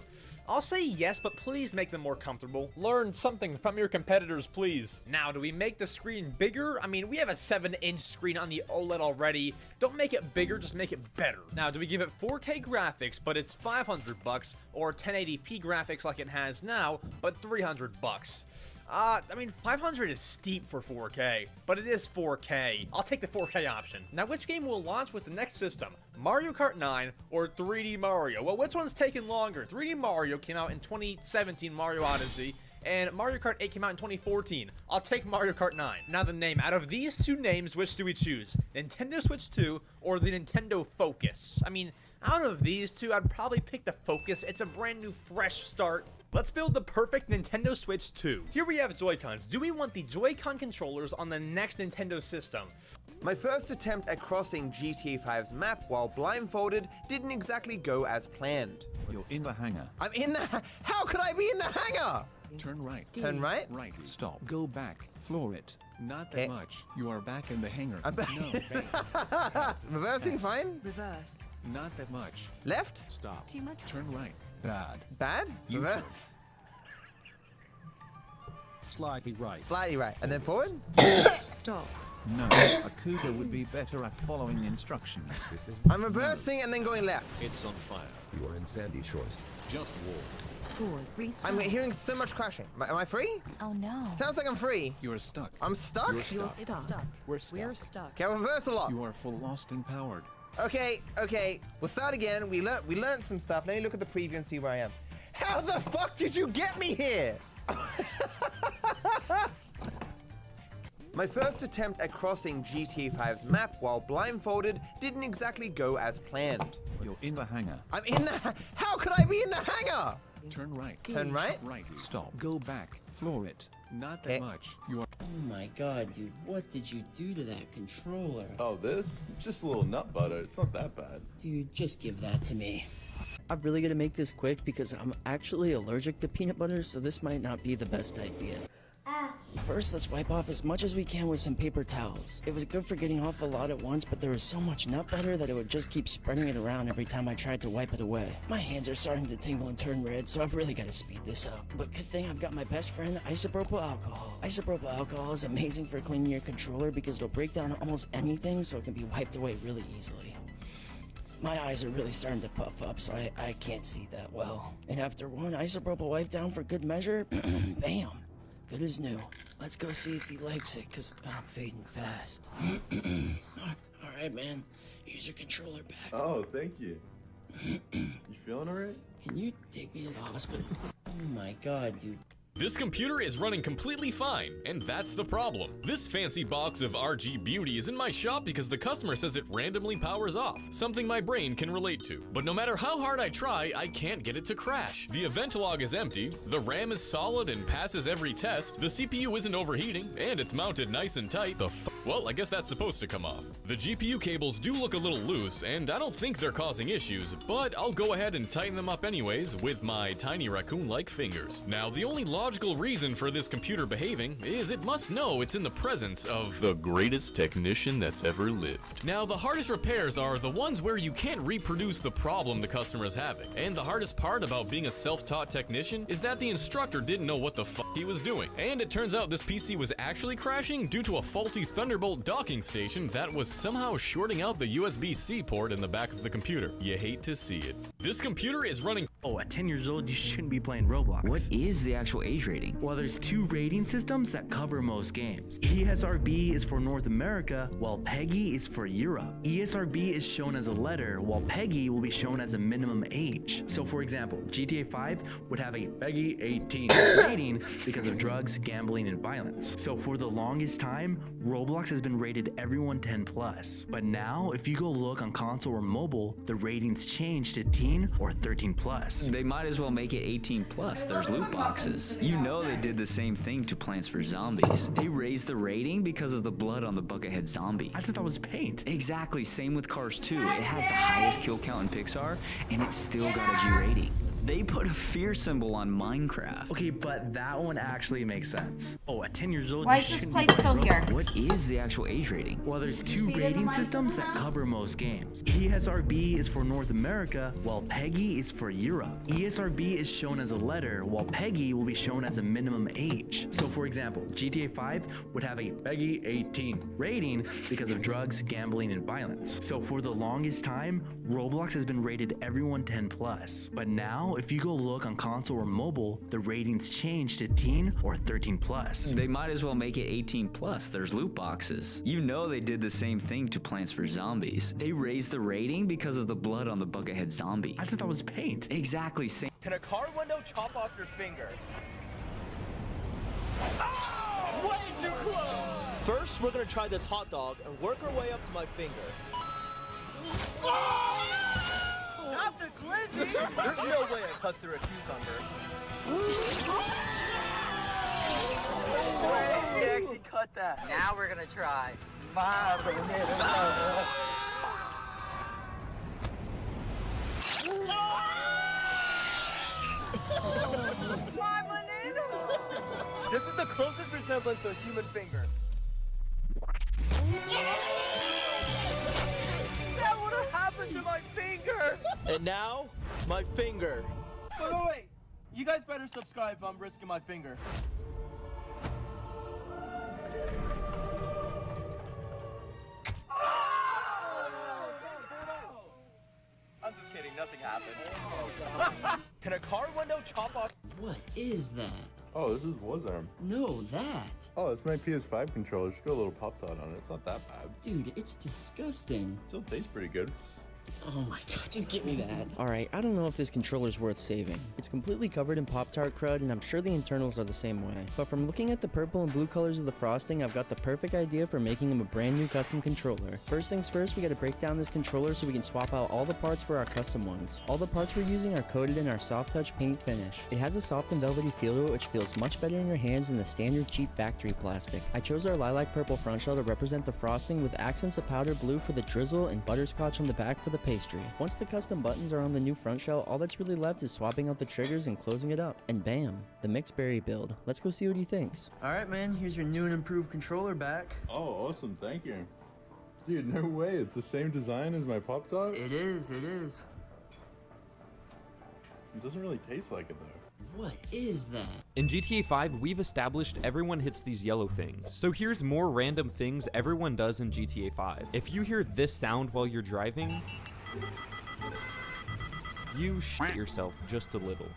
I'll say yes, but please make them more comfortable. Learn something from your competitors, please. Now, do we make the screen bigger? I mean, we have a 7-inch screen on the OLED already. Don't make it bigger, just make it better. Now, do we give it 4K graphics, but it's $500, or 1080p graphics like it has now, but $300? I mean, 500 is steep for 4K, but it is 4K. I'll take the 4K option. Now, which game will launch with the next system? Mario Kart 9 or 3D Mario? Well, which one's taking longer? 3D Mario came out in 2017, Mario Odyssey, and Mario Kart 8 came out in 2014. I'll take Mario Kart 9. Now the name. Out of these two names, which do we choose? Nintendo Switch 2 or the Nintendo Focus? I mean, out of these two, I'd probably pick the Focus. It's a brand new, fresh start. Let's build the perfect Nintendo Switch 2. Here we have Joy-Cons. Do we want the Joy-Con controllers on the next Nintendo system? My first attempt at crossing GTA 5's map while blindfolded didn't exactly go as planned. You're in the hangar. I'm in the... How could I be in the hangar? Turn right. Turn right? Right. Stop. Go back. Floor it. Not that much. You are back in the hangar. I'm back. No, back. Reversing fine? Reverse. Not that much. Left? Stop. Too much. Turn right. Bad. Bad? You Reverse? Slightly right. Slightly right. And then forward? Stop. No, a cougar would be better at following instructions. This is. I'm reversing and then going left. It's on fire. You are in Sandy Shores. Just walk. Forward. I'm hearing so much crashing. Am I free? Oh no. Sounds like I'm free. You are stuck. I'm stuck? You're stuck. We're stuck. We're stuck. Okay, I'll reverse a lot. You are full lost and powered. Okay. We'll start again. We learned some stuff. Let me look at the preview and see where I am. How the fuck did you get me here? My first attempt at crossing GTA 5's map while blindfolded didn't exactly go as planned. You're in the hangar. I'm in the... How could I be in the hangar? Turn right. Turn right? Right. Stop. Go back. Floor it. Not that much. You are... Oh my god, dude. What did you do to that controller? Oh, this? Just a little nut butter. It's not that bad. Dude, just give that to me. I'm really gonna make this quick because I'm actually allergic to peanut butter, so this might not be the best idea. First, let's wipe off as much as we can with some paper towels. It was good for getting off a lot at once, but there was so much nut butter that it would just keep spreading it around every time I tried to wipe it away. My hands are starting to tingle and turn red, so I've really got to speed this up. But good thing I've got my best friend, isopropyl alcohol. Isopropyl alcohol is amazing for cleaning your controller because it'll break down almost anything, so it can be wiped away really easily. My eyes are really starting to puff up, so I can't see that well. And after one isopropyl wipe down for good measure, bam, good as new. Let's go see if he likes it, because I'm fading fast. Alright, man. Use your controller back. Oh, thank you. You feeling alright? Can you take me to the hospital? Oh my god, dude. This computer is running completely fine, and that's the problem. This fancy box of RG beauty is in my shop because the customer says it randomly powers off, something my brain can relate to. But no matter how hard I try, I can't get it to crash. The event log is empty, the RAM is solid and passes every test, the CPU isn't overheating, and it's mounted nice and tight. Well, I guess that's supposed to come off. The GPU cables do look a little loose, and I don't think they're causing issues, but I'll go ahead and tighten them up anyways with my tiny raccoon-like fingers. Now, the only logical reason for this computer behaving is it must know it's in the presence of the greatest technician that's ever lived. Now, the hardest repairs are the ones where you can't reproduce the problem the customer is having. And the hardest part about being a self-taught technician is that the instructor didn't know what the he was doing. And it turns out this PC was actually crashing due to a faulty Thunderbolt docking station that was somehow shorting out the USB-C port in the back of the computer. You hate to see it. This computer is running. Oh, at 10 years old, you shouldn't be playing Roblox. What is the actual age rating? Well, there's 2 rating systems that cover most games. ESRB is for North America, while PEGI is for Europe. ESRB is shown as a letter, while PEGI will be shown as a minimum age. So for example, GTA 5 would have a PEGI 18 rating because of drugs, gambling, and violence. So for the longest time, Roblox has been rated everyone 10+. But now, if you go look on console or mobile, the ratings change to teen or 13+. They might as well make it 18+. There's loot boxes. You know they did the same thing to Plants vs. Zombies. They raised the rating because of the blood on the Buckethead zombie. I thought that was paint. Exactly, same with Cars 2. It has the highest kill count in Pixar, and it's still got a G rating. They put a fear symbol on Minecraft. Okay, but that one actually makes sense. Oh, at 10 years old, Why is this plate still here? What is the actual age rating? Well, there's 2 rating systems that cover most games. ESRB is for North America, while PEGI is for Europe. ESRB is shown as a letter, while PEGI will be shown as a minimum age. So for example, GTA 5 would have a PEGI 18 rating because of drugs, gambling, and violence. So for the longest time, Roblox has been rated everyone 10+. But now, if you go look on console or mobile, the ratings change to teen or 13+. They might as well make it 18+. There's loot boxes. You know they did the same thing to Plants vs. Zombies. They raised the rating because of the blood on the Buckethead zombie. I thought that was paint. Exactly, same. Can a car window chop off your finger? Oh, way too close! First, we're gonna try this hot dog and work our way up to my finger. Oh! Not the glizzy! There's no way I cussed through a cucumber. No way! He actually cut that. Now we're gonna try my banana. My banana! This is the closest resemblance to a human finger. That would have happened to my finger! And now, my finger. Wait. You guys better subscribe if I'm risking my finger. I'm just kidding, nothing happened. Can a car window chop off? What is that? Oh, this is Wazarm. No, that. Oh, it's my PS5 controller. It's got a little pop dot on it. It's not that bad. Dude, it's disgusting. It still tastes pretty good. Oh my god, just give me that. Alright, I don't know if this controller's worth saving. It's completely covered in Pop-Tart crud, and I'm sure the internals are the same way. But from looking at the purple and blue colors of the frosting, I've got the perfect idea for making him a brand new custom controller. First things first, we gotta break down this controller so we can swap out all the parts for our custom ones. All the parts we're using are coated in our soft touch paint finish. It has a soft and velvety feel to it which feels much better in your hands than the standard cheap factory plastic. I chose our lilac purple front shell to represent the frosting with accents of powder blue for the drizzle and butterscotch on the back for the pastry. Once the custom buttons are on the new front shell, all that's really left is swapping out the triggers and closing it up. And bam, the mixed berry build. Let's go see what he thinks. Alright man, here's your new and improved controller back. Oh, awesome, thank you. Dude, no way, it's the same design as my Pop Tart? It is. It doesn't really taste like it though. What is that? In GTA 5, we've established everyone hits these yellow things. So here's more random things everyone does in GTA 5. If you hear this sound while you're driving, you shit yourself just a little.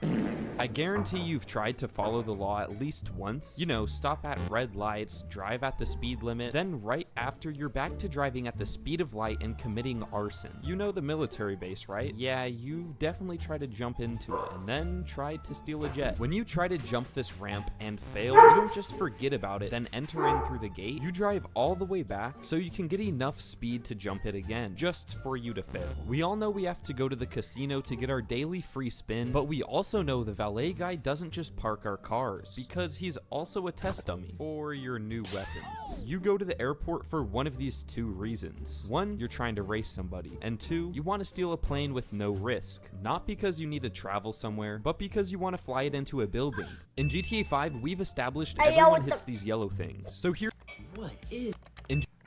I guarantee you've tried to follow the law at least once. You know, stop at red lights, drive at the speed limit, then right after you're back to driving at the speed of light and committing arson. You know the military base, right? Yeah, you definitely tried to jump into it and then tried to steal a jet. When you try to jump this ramp and fail, you don't just forget about it, then enter in through the gate. You drive all the way back so you can get enough speed to jump it again, just for you to fail. We all know we have to go to the casino to get our daily free spin, but we also know the valet guy doesn't just park our cars, because he's also a test dummy for your new weapons. You go to the airport for one of these two reasons. One, you're trying to race somebody, and two, you want to steal a plane with no risk. Not because you need to travel somewhere, but because you want to fly it into a building. In GTA 5, we've established everyone hits these yellow things. So here, What is...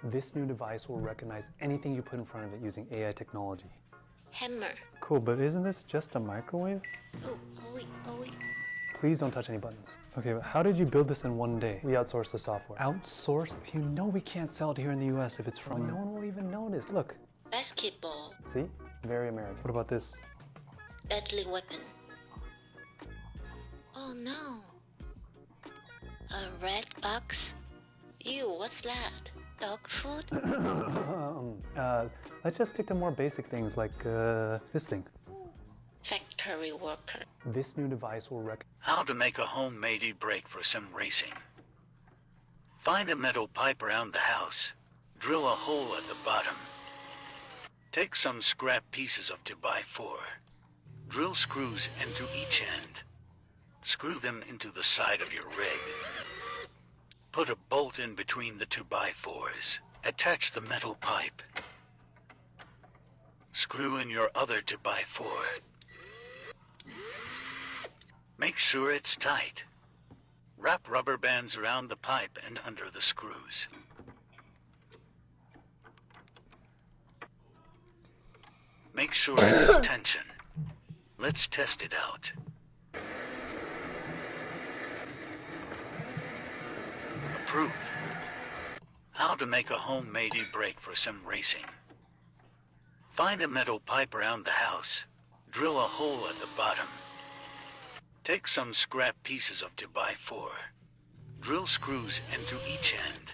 This new device will recognize anything you put in front of it using AI technology. Hammer. Cool, but isn't this just a microwave? Oh, wait. Please don't touch any buttons. Okay, but how did you build this in one day? We outsourced the software. Outsourced? You know we can't sell it here in the US if it's from... No one will even notice. Look. Basketball. See? Very American. What about this? Deadly weapon. Oh no. A red box? Ew, what's that? Dog food? Let's just stick to more basic things like this thing. Factory worker. This new device will How to make a homemade e-brake for some racing. Find a metal pipe around the house. Drill a hole at the bottom. Take some scrap pieces of 2x4. Drill screws into each end. Screw them into the side of your rig. Put a bolt in between the 2x4s. Attach the metal pipe. Screw in your other 2x4. Make sure it's tight. Wrap rubber bands around the pipe and under the screws. Make sure it has tension. Let's test it out. Approved. How to make a homemade e-brake for some racing. Find a metal pipe around the house. Drill a hole at the bottom. Take some scrap pieces of 2x4. Drill screws into each end.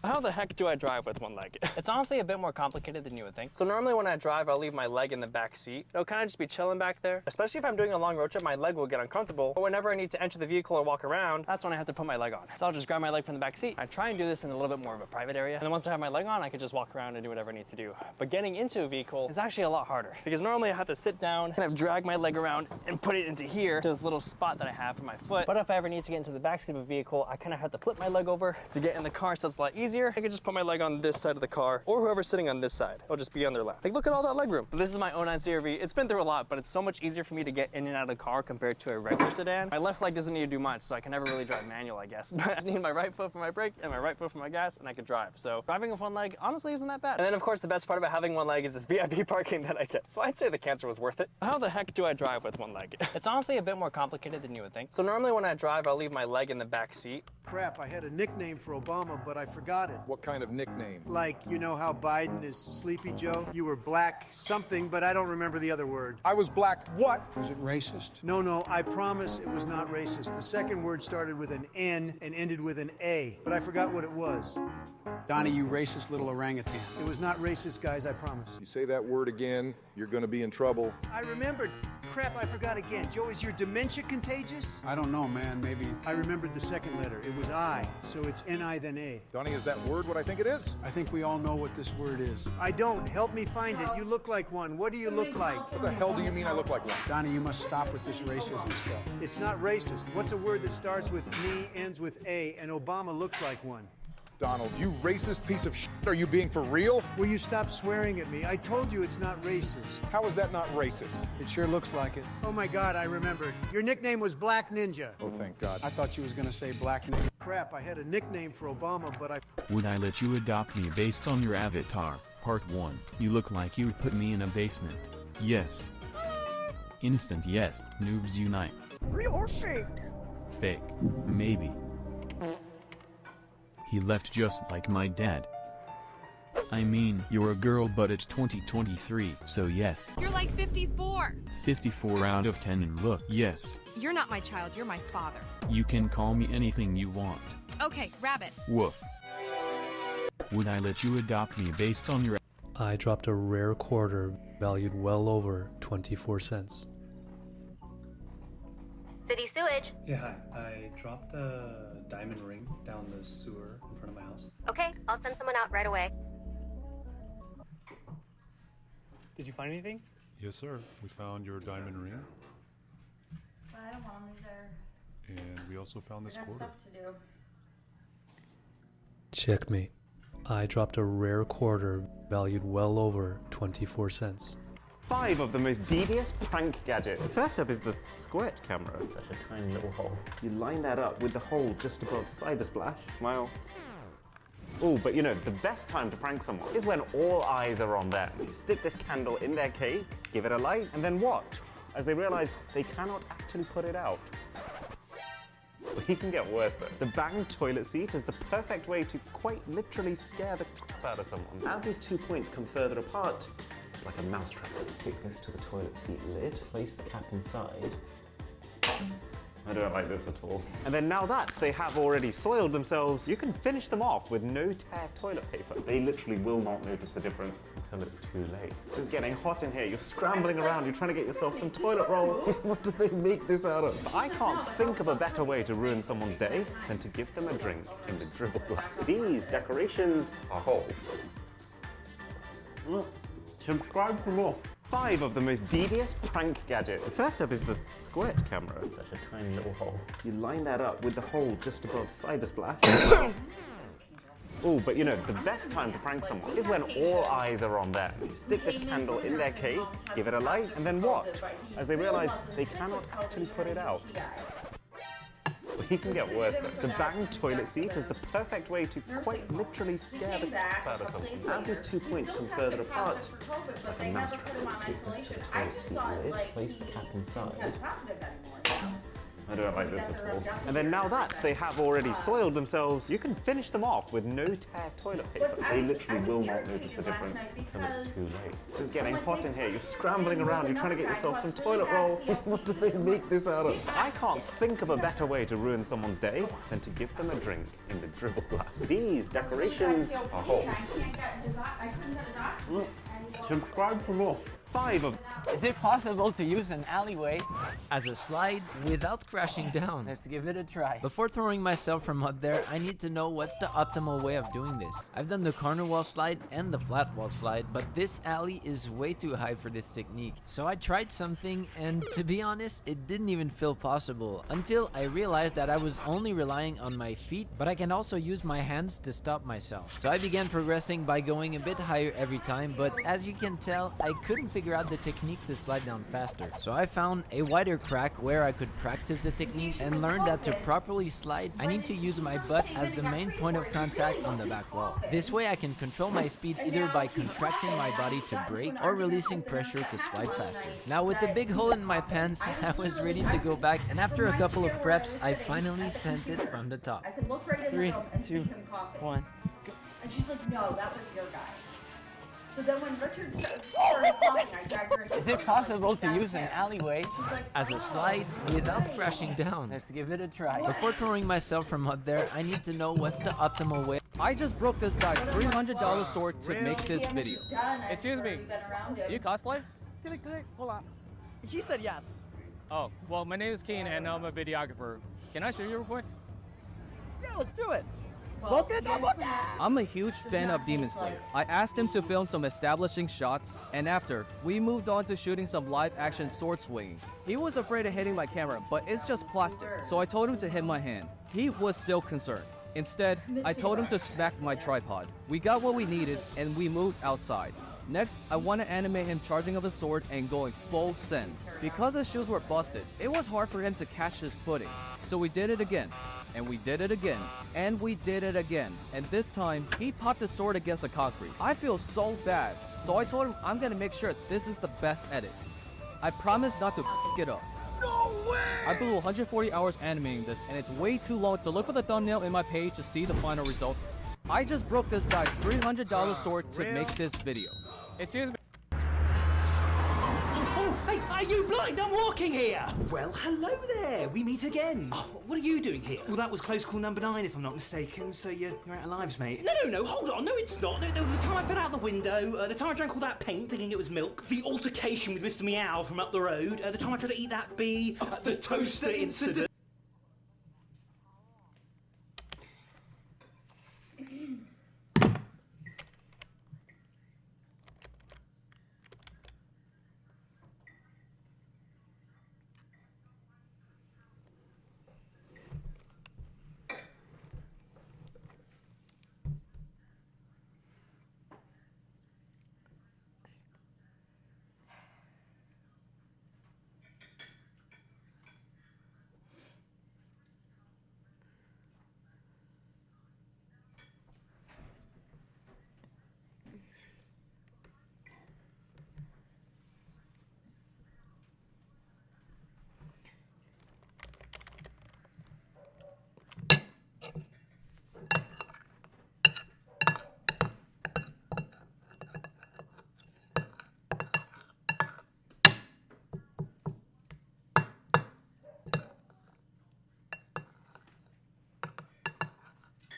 How the heck do I drive with one leg? It's honestly a bit more complicated than you would think. So normally when I drive, I'll leave my leg in the back seat. It'll kind of just be chilling back there. Especially if I'm doing a long road trip, my leg will get uncomfortable. But whenever I need to enter the vehicle or walk around, that's when I have to put my leg on. So I'll just grab my leg from the back seat. I try and do this in a little bit more of a private area. And then once I have my leg on, I can just walk around and do whatever I need to do. But getting into a vehicle is actually a lot harder. Because normally I have to sit down, kind of drag my leg around and put it into here, to this little spot that I have for my foot. But if I ever need to get into the back seat of a vehicle, I kind of have to flip my leg over to get in the car, so it's a lot easier. I can just put my leg on this side of the car, or whoever's sitting on this side. It'll just be on their lap. Like, look at all that leg room. This is my 09 CR-V. It's been through a lot, but it's so much easier for me to get in and out of the car compared to a regular sedan. My left leg doesn't need to do much, so I can never really drive manual, I guess. But I need my right foot for my brake and my right foot for my gas, and I can drive. So driving with one leg honestly isn't that bad. And then of course the best part about having one leg is this VIP parking that I get. So I'd say the cancer was worth it. How the heck do I drive with one leg? It's honestly a bit more complicated than you would think. So normally when I drive, I'll leave my leg in the back seat. Crap, I had a nickname for Obama, but I forgot it. What kind of nickname? Like, you know how Biden is Sleepy Joe? You were black something, but I don't remember the other word. I was black what? Was it racist? No, I promise it was not racist. The second word started with an N and ended with an A, but I forgot what it was. Donnie, you racist little orangutan. It was not racist, guys, I promise. You say that word again, you're gonna be in trouble. I remembered. Crap, I forgot again. Joe, is your dementia contagious? I don't know, man, maybe. I remembered the second letter. It was I, so it's N-I then A. Donnie, is that word what I think it is? I think we all know what this word is. I don't. Help me find it. You look like one. What do you look like? What the hell do you mean I look like one? Donnie, you must stop with this racism stuff. It's not racist. What's a word that starts with me, ends with A, and Obama looks like one? Donald, you racist piece of shit. Are you being for real? Will you stop swearing at me? I told you it's not racist. How is that not racist? It sure looks like it. Oh my God, I remembered. Your nickname was Black Ninja. Oh, thank God. I thought you was gonna say Black Ninja. Crap, I had a nickname for Obama, but I... Would I let you adopt me based on your avatar? Part 1. You look like you put me in a basement. Yes. Instant yes. Noobs unite. Real or fake? Fake. Maybe. He left just like my dad. I mean, you're a girl, but it's 2023, so yes. You're like 54. 54 out of 10 and look, yes. You're not my child, you're my father. You can call me anything you want. Okay, Rabbit. Woof. Would I let you adopt me based on your... I dropped a rare quarter valued well over 24 cents. City sewage. Yeah, hi. I dropped a diamond ring down the sewer in front of my house. Okay, I'll send someone out right away. Did you find anything? Yes, sir. We found your diamond ring, I don't want them either. and we also found this I got quarter. stuff to do. Checkmate. I dropped a rare quarter valued well over 24 cents. 5 of the most devious prank gadgets. First up is the squirt camera. It's such a tiny little hole. You line that up with the hole just above Cybersplash. Smile. Oh, but you know, the best time to prank someone is when all eyes are on them. You stick this candle in their cake, give it a light, and then watch as they realize they cannot actually put it out. It can get worse though. The banged toilet seat is the perfect way to quite literally scare the crap out of someone. As these 2 points come further apart, it's like a mousetrap. Stick this to the toilet seat lid, place the cap inside. I don't like this at all. And then now that they have already soiled themselves, you can finish them off with no tear toilet paper. They literally will not notice the difference until it's too late. It's getting hot in here. You're scrambling around. You're trying to get yourself some toilet roll. What do they make this out of? I can't think of a better way to ruin someone's day than to give them a drink in the dribble glass. These decorations are holes. Subscribe for more. 5 of the most devious prank gadgets. First up is the squirt camera. It's such a tiny little hole. You line that up with the hole just above Cybersplash. Oh, but you know, the best time to prank someone is when all eyes are on them. You stick this candle in their cake, give it a light, and then watch as they realize they cannot actually put it out. It can get worse though. The banged toilet seat is the perfect way to quite literally scare the crap out of someone. As these 2 points come further apart, it's like a mousetrap. Stick this to the toilet seat lid, place the cap inside. I don't like this at all. And then now that they have already soiled themselves, you can finish them off with no tear toilet paper. They literally will not notice the difference until it's too late. It's getting hot in here. You're scrambling around. You're trying to get yourself some toilet roll. What do they make this out of? I can't think of a better way to ruin someone's day than to give them a drink in the dribble glass. These decorations are holes. Subscribe for more. 5 of... Is it possible to use an alleyway as a slide without crashing down? Let's give it a try. Before throwing myself from up there, I need to know what's the optimal way of doing this. I've done the corner wall slide and the flat wall slide, but this alley is way too high for this technique. So I tried something, and to be honest, it didn't even feel possible until I realized that I was only relying on my feet, but I can also use my hands to stop myself. So I began progressing by going a bit higher every time, but as you can tell, I couldn't figure out the technique to slide down faster. So I found a wider crack where I could practice the technique and learned that to properly slide, I need to use my butt as the main point of contact on the back wall. This way I can control my speed either by contracting my body to brake or releasing pressure to slide faster. Now with the big hole in my pants, I was ready to go back, and after a couple of preps, I finally sent it from the top. I could look right in the 3, room and see 2, him coughing. 1. And she's like, no, that was your guy. So then when Richard started coughing, I dragged her into Is it possible to use an alleyway as a slide without crashing down? Let's give it a try. Before throwing myself from up there, I need to know what's the optimal way. I just broke this guy's $300 sword to make this video. Excuse me. You cosplay? Hold on. He said yes. Oh, well, my name is Keen and I'm a videographer. Can I show you real quick? Yeah, let's do it. I'm a huge fan of Demon Slayer. I asked him to film some establishing shots, and after, we moved on to shooting some live-action sword swinging. He was afraid of hitting my camera, but it's just plastic, so I told him to hit my hand. He was still concerned. Instead, I told him to smack my tripod. We got what we needed, and we moved outside. Next, I want to animate him charging up his sword and going full send. Because his shoes were busted, it was hard for him to catch his footing. So we did it again, and we did it again, and we did it again. And this time, he popped his sword against the concrete. I feel so bad, so I told him I'm gonna make sure this is the best edit. I promise not to f it up. No way! I blew 140 hours animating this, and it's way too long, so look for the thumbnail in my page to see the final result. I just broke this guy's $300 sword to make this video. Excuse me. Oh, hey, are you blind? I'm walking here. Well, hello there. We meet again. Oh, what are you doing here? Well, that was close call number 9, if I'm not mistaken. So you're out of lives, mate. No. Hold on. No, it's not. There was the time I fell out the window. The time I drank all that paint, thinking it was milk. The altercation with Mr. Meow from up the road. The time I tried to eat that bee. The toaster incident.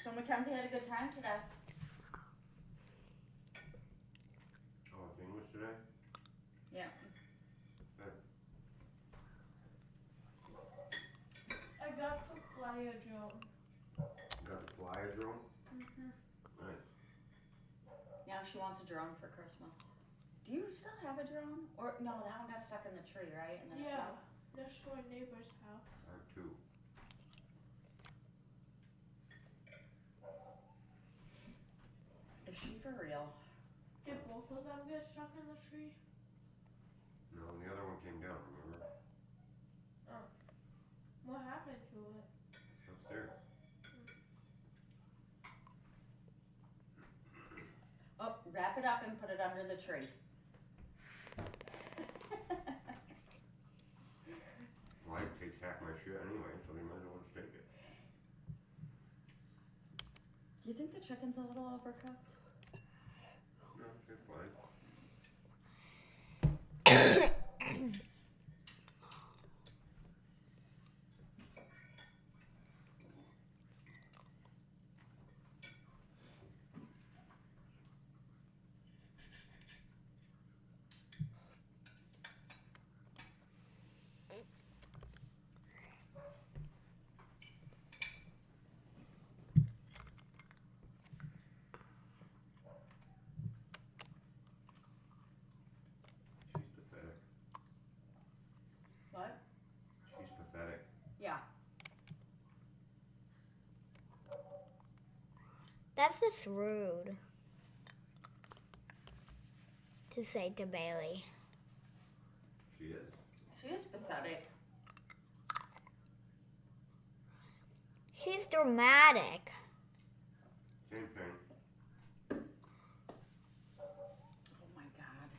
So Mackenzie had a good time today. Oh, it's English today? Yeah. Good. I got the flyer drone. You got the flyer drone? Nice. Now she wants a drone for Christmas. Do you still have a drone? Or no, that one got stuck in the tree, right? And then it Yeah, fell? that's to our neighbor's house. I have 2. Is she for real? Did both of them get stuck in the tree? No, and the other one came down, remember? Oh. What happened to it? Upstairs. Oh, wrap it up and put it under the tree. Well, I take half my shit anyway, so they might as well just take it. Do you think the chicken's a little overcooked? No, it's fine. What? She's pathetic. Yeah. That's just rude to say to Bailey. She is. She is pathetic. She's dramatic. Same thing. Oh my god.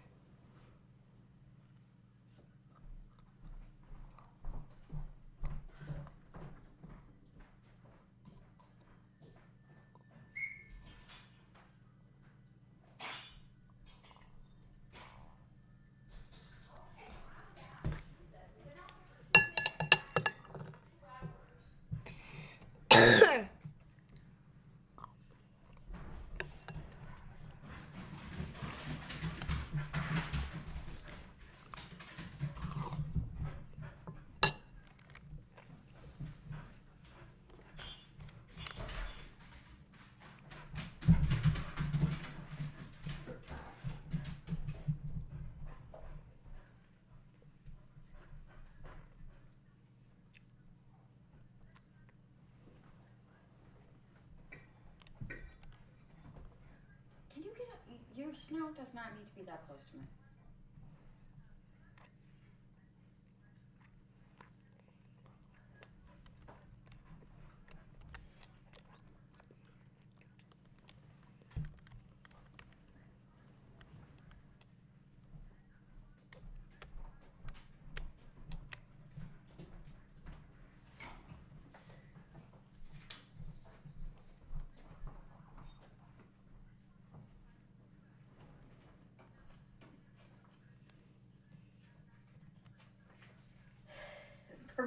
Can you get a, your snout does not need to be that close to me.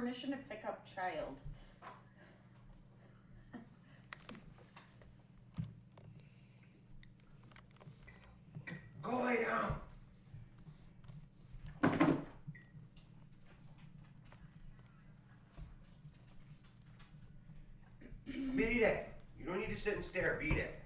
permission to pick up child. Go lay down. Beat it. You don't need to sit and stare. Beat it.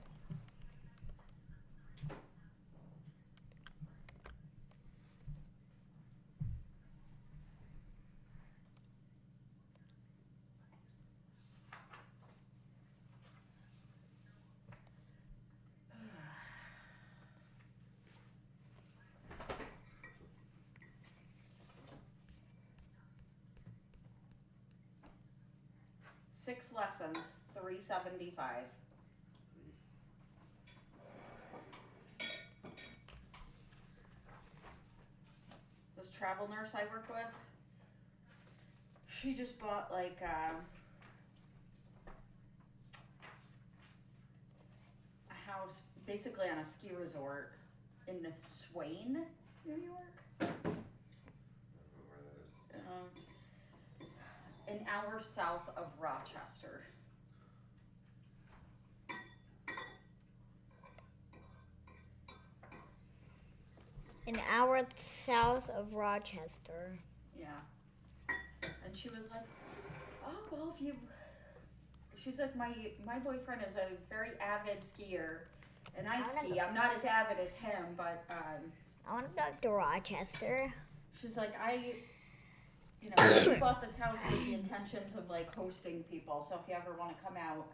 Six lessons, $375. This travel nurse I work with, she just bought like a house basically on a ski resort in Swain, New York. An hour south of Rochester. An hour south of Rochester. Yeah. And she was like, oh, well, if you... She's like, my boyfriend is a very avid skier, and I ski. I'm not as avid as him, but... I want to go to Rochester. She's like, we bought this house with the intentions of, like, hosting people, so if you ever want to come out.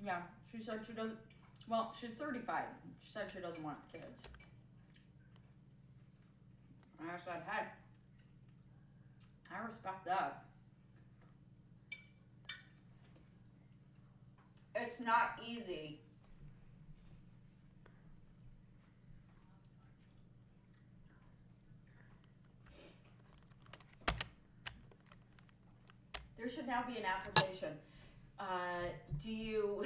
Yeah, she said she doesn't... Well, she's 35. She said she doesn't want kids. And I said, hey, I respect that. It's not easy. There should now be an application. Do you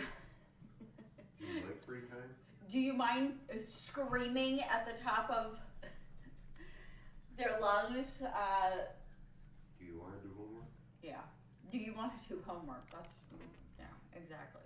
like free time? Do you mind screaming at the top of their lungs? Do you want to do homework? Yeah. Do you want to do homework? That's, yeah, exactly.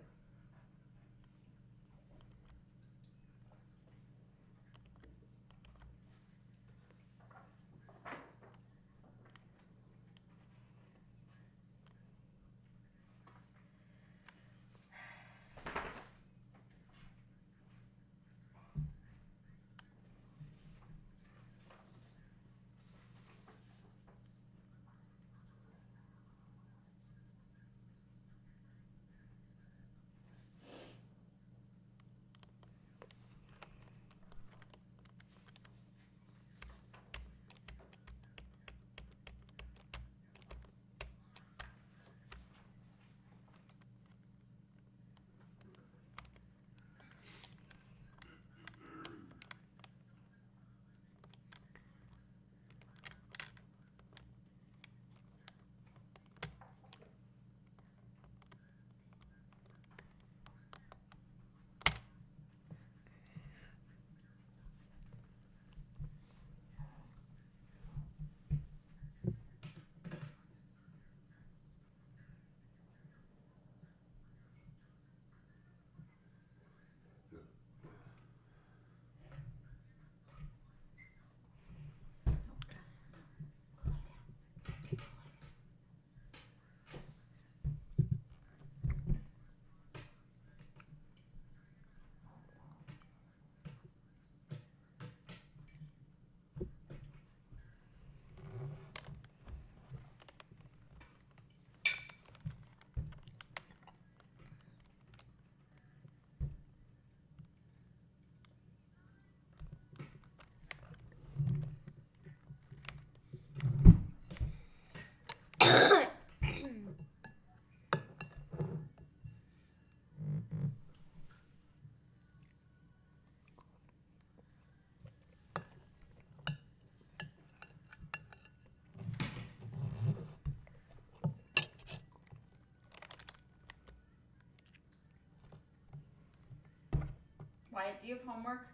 Wyatt, do you have homework?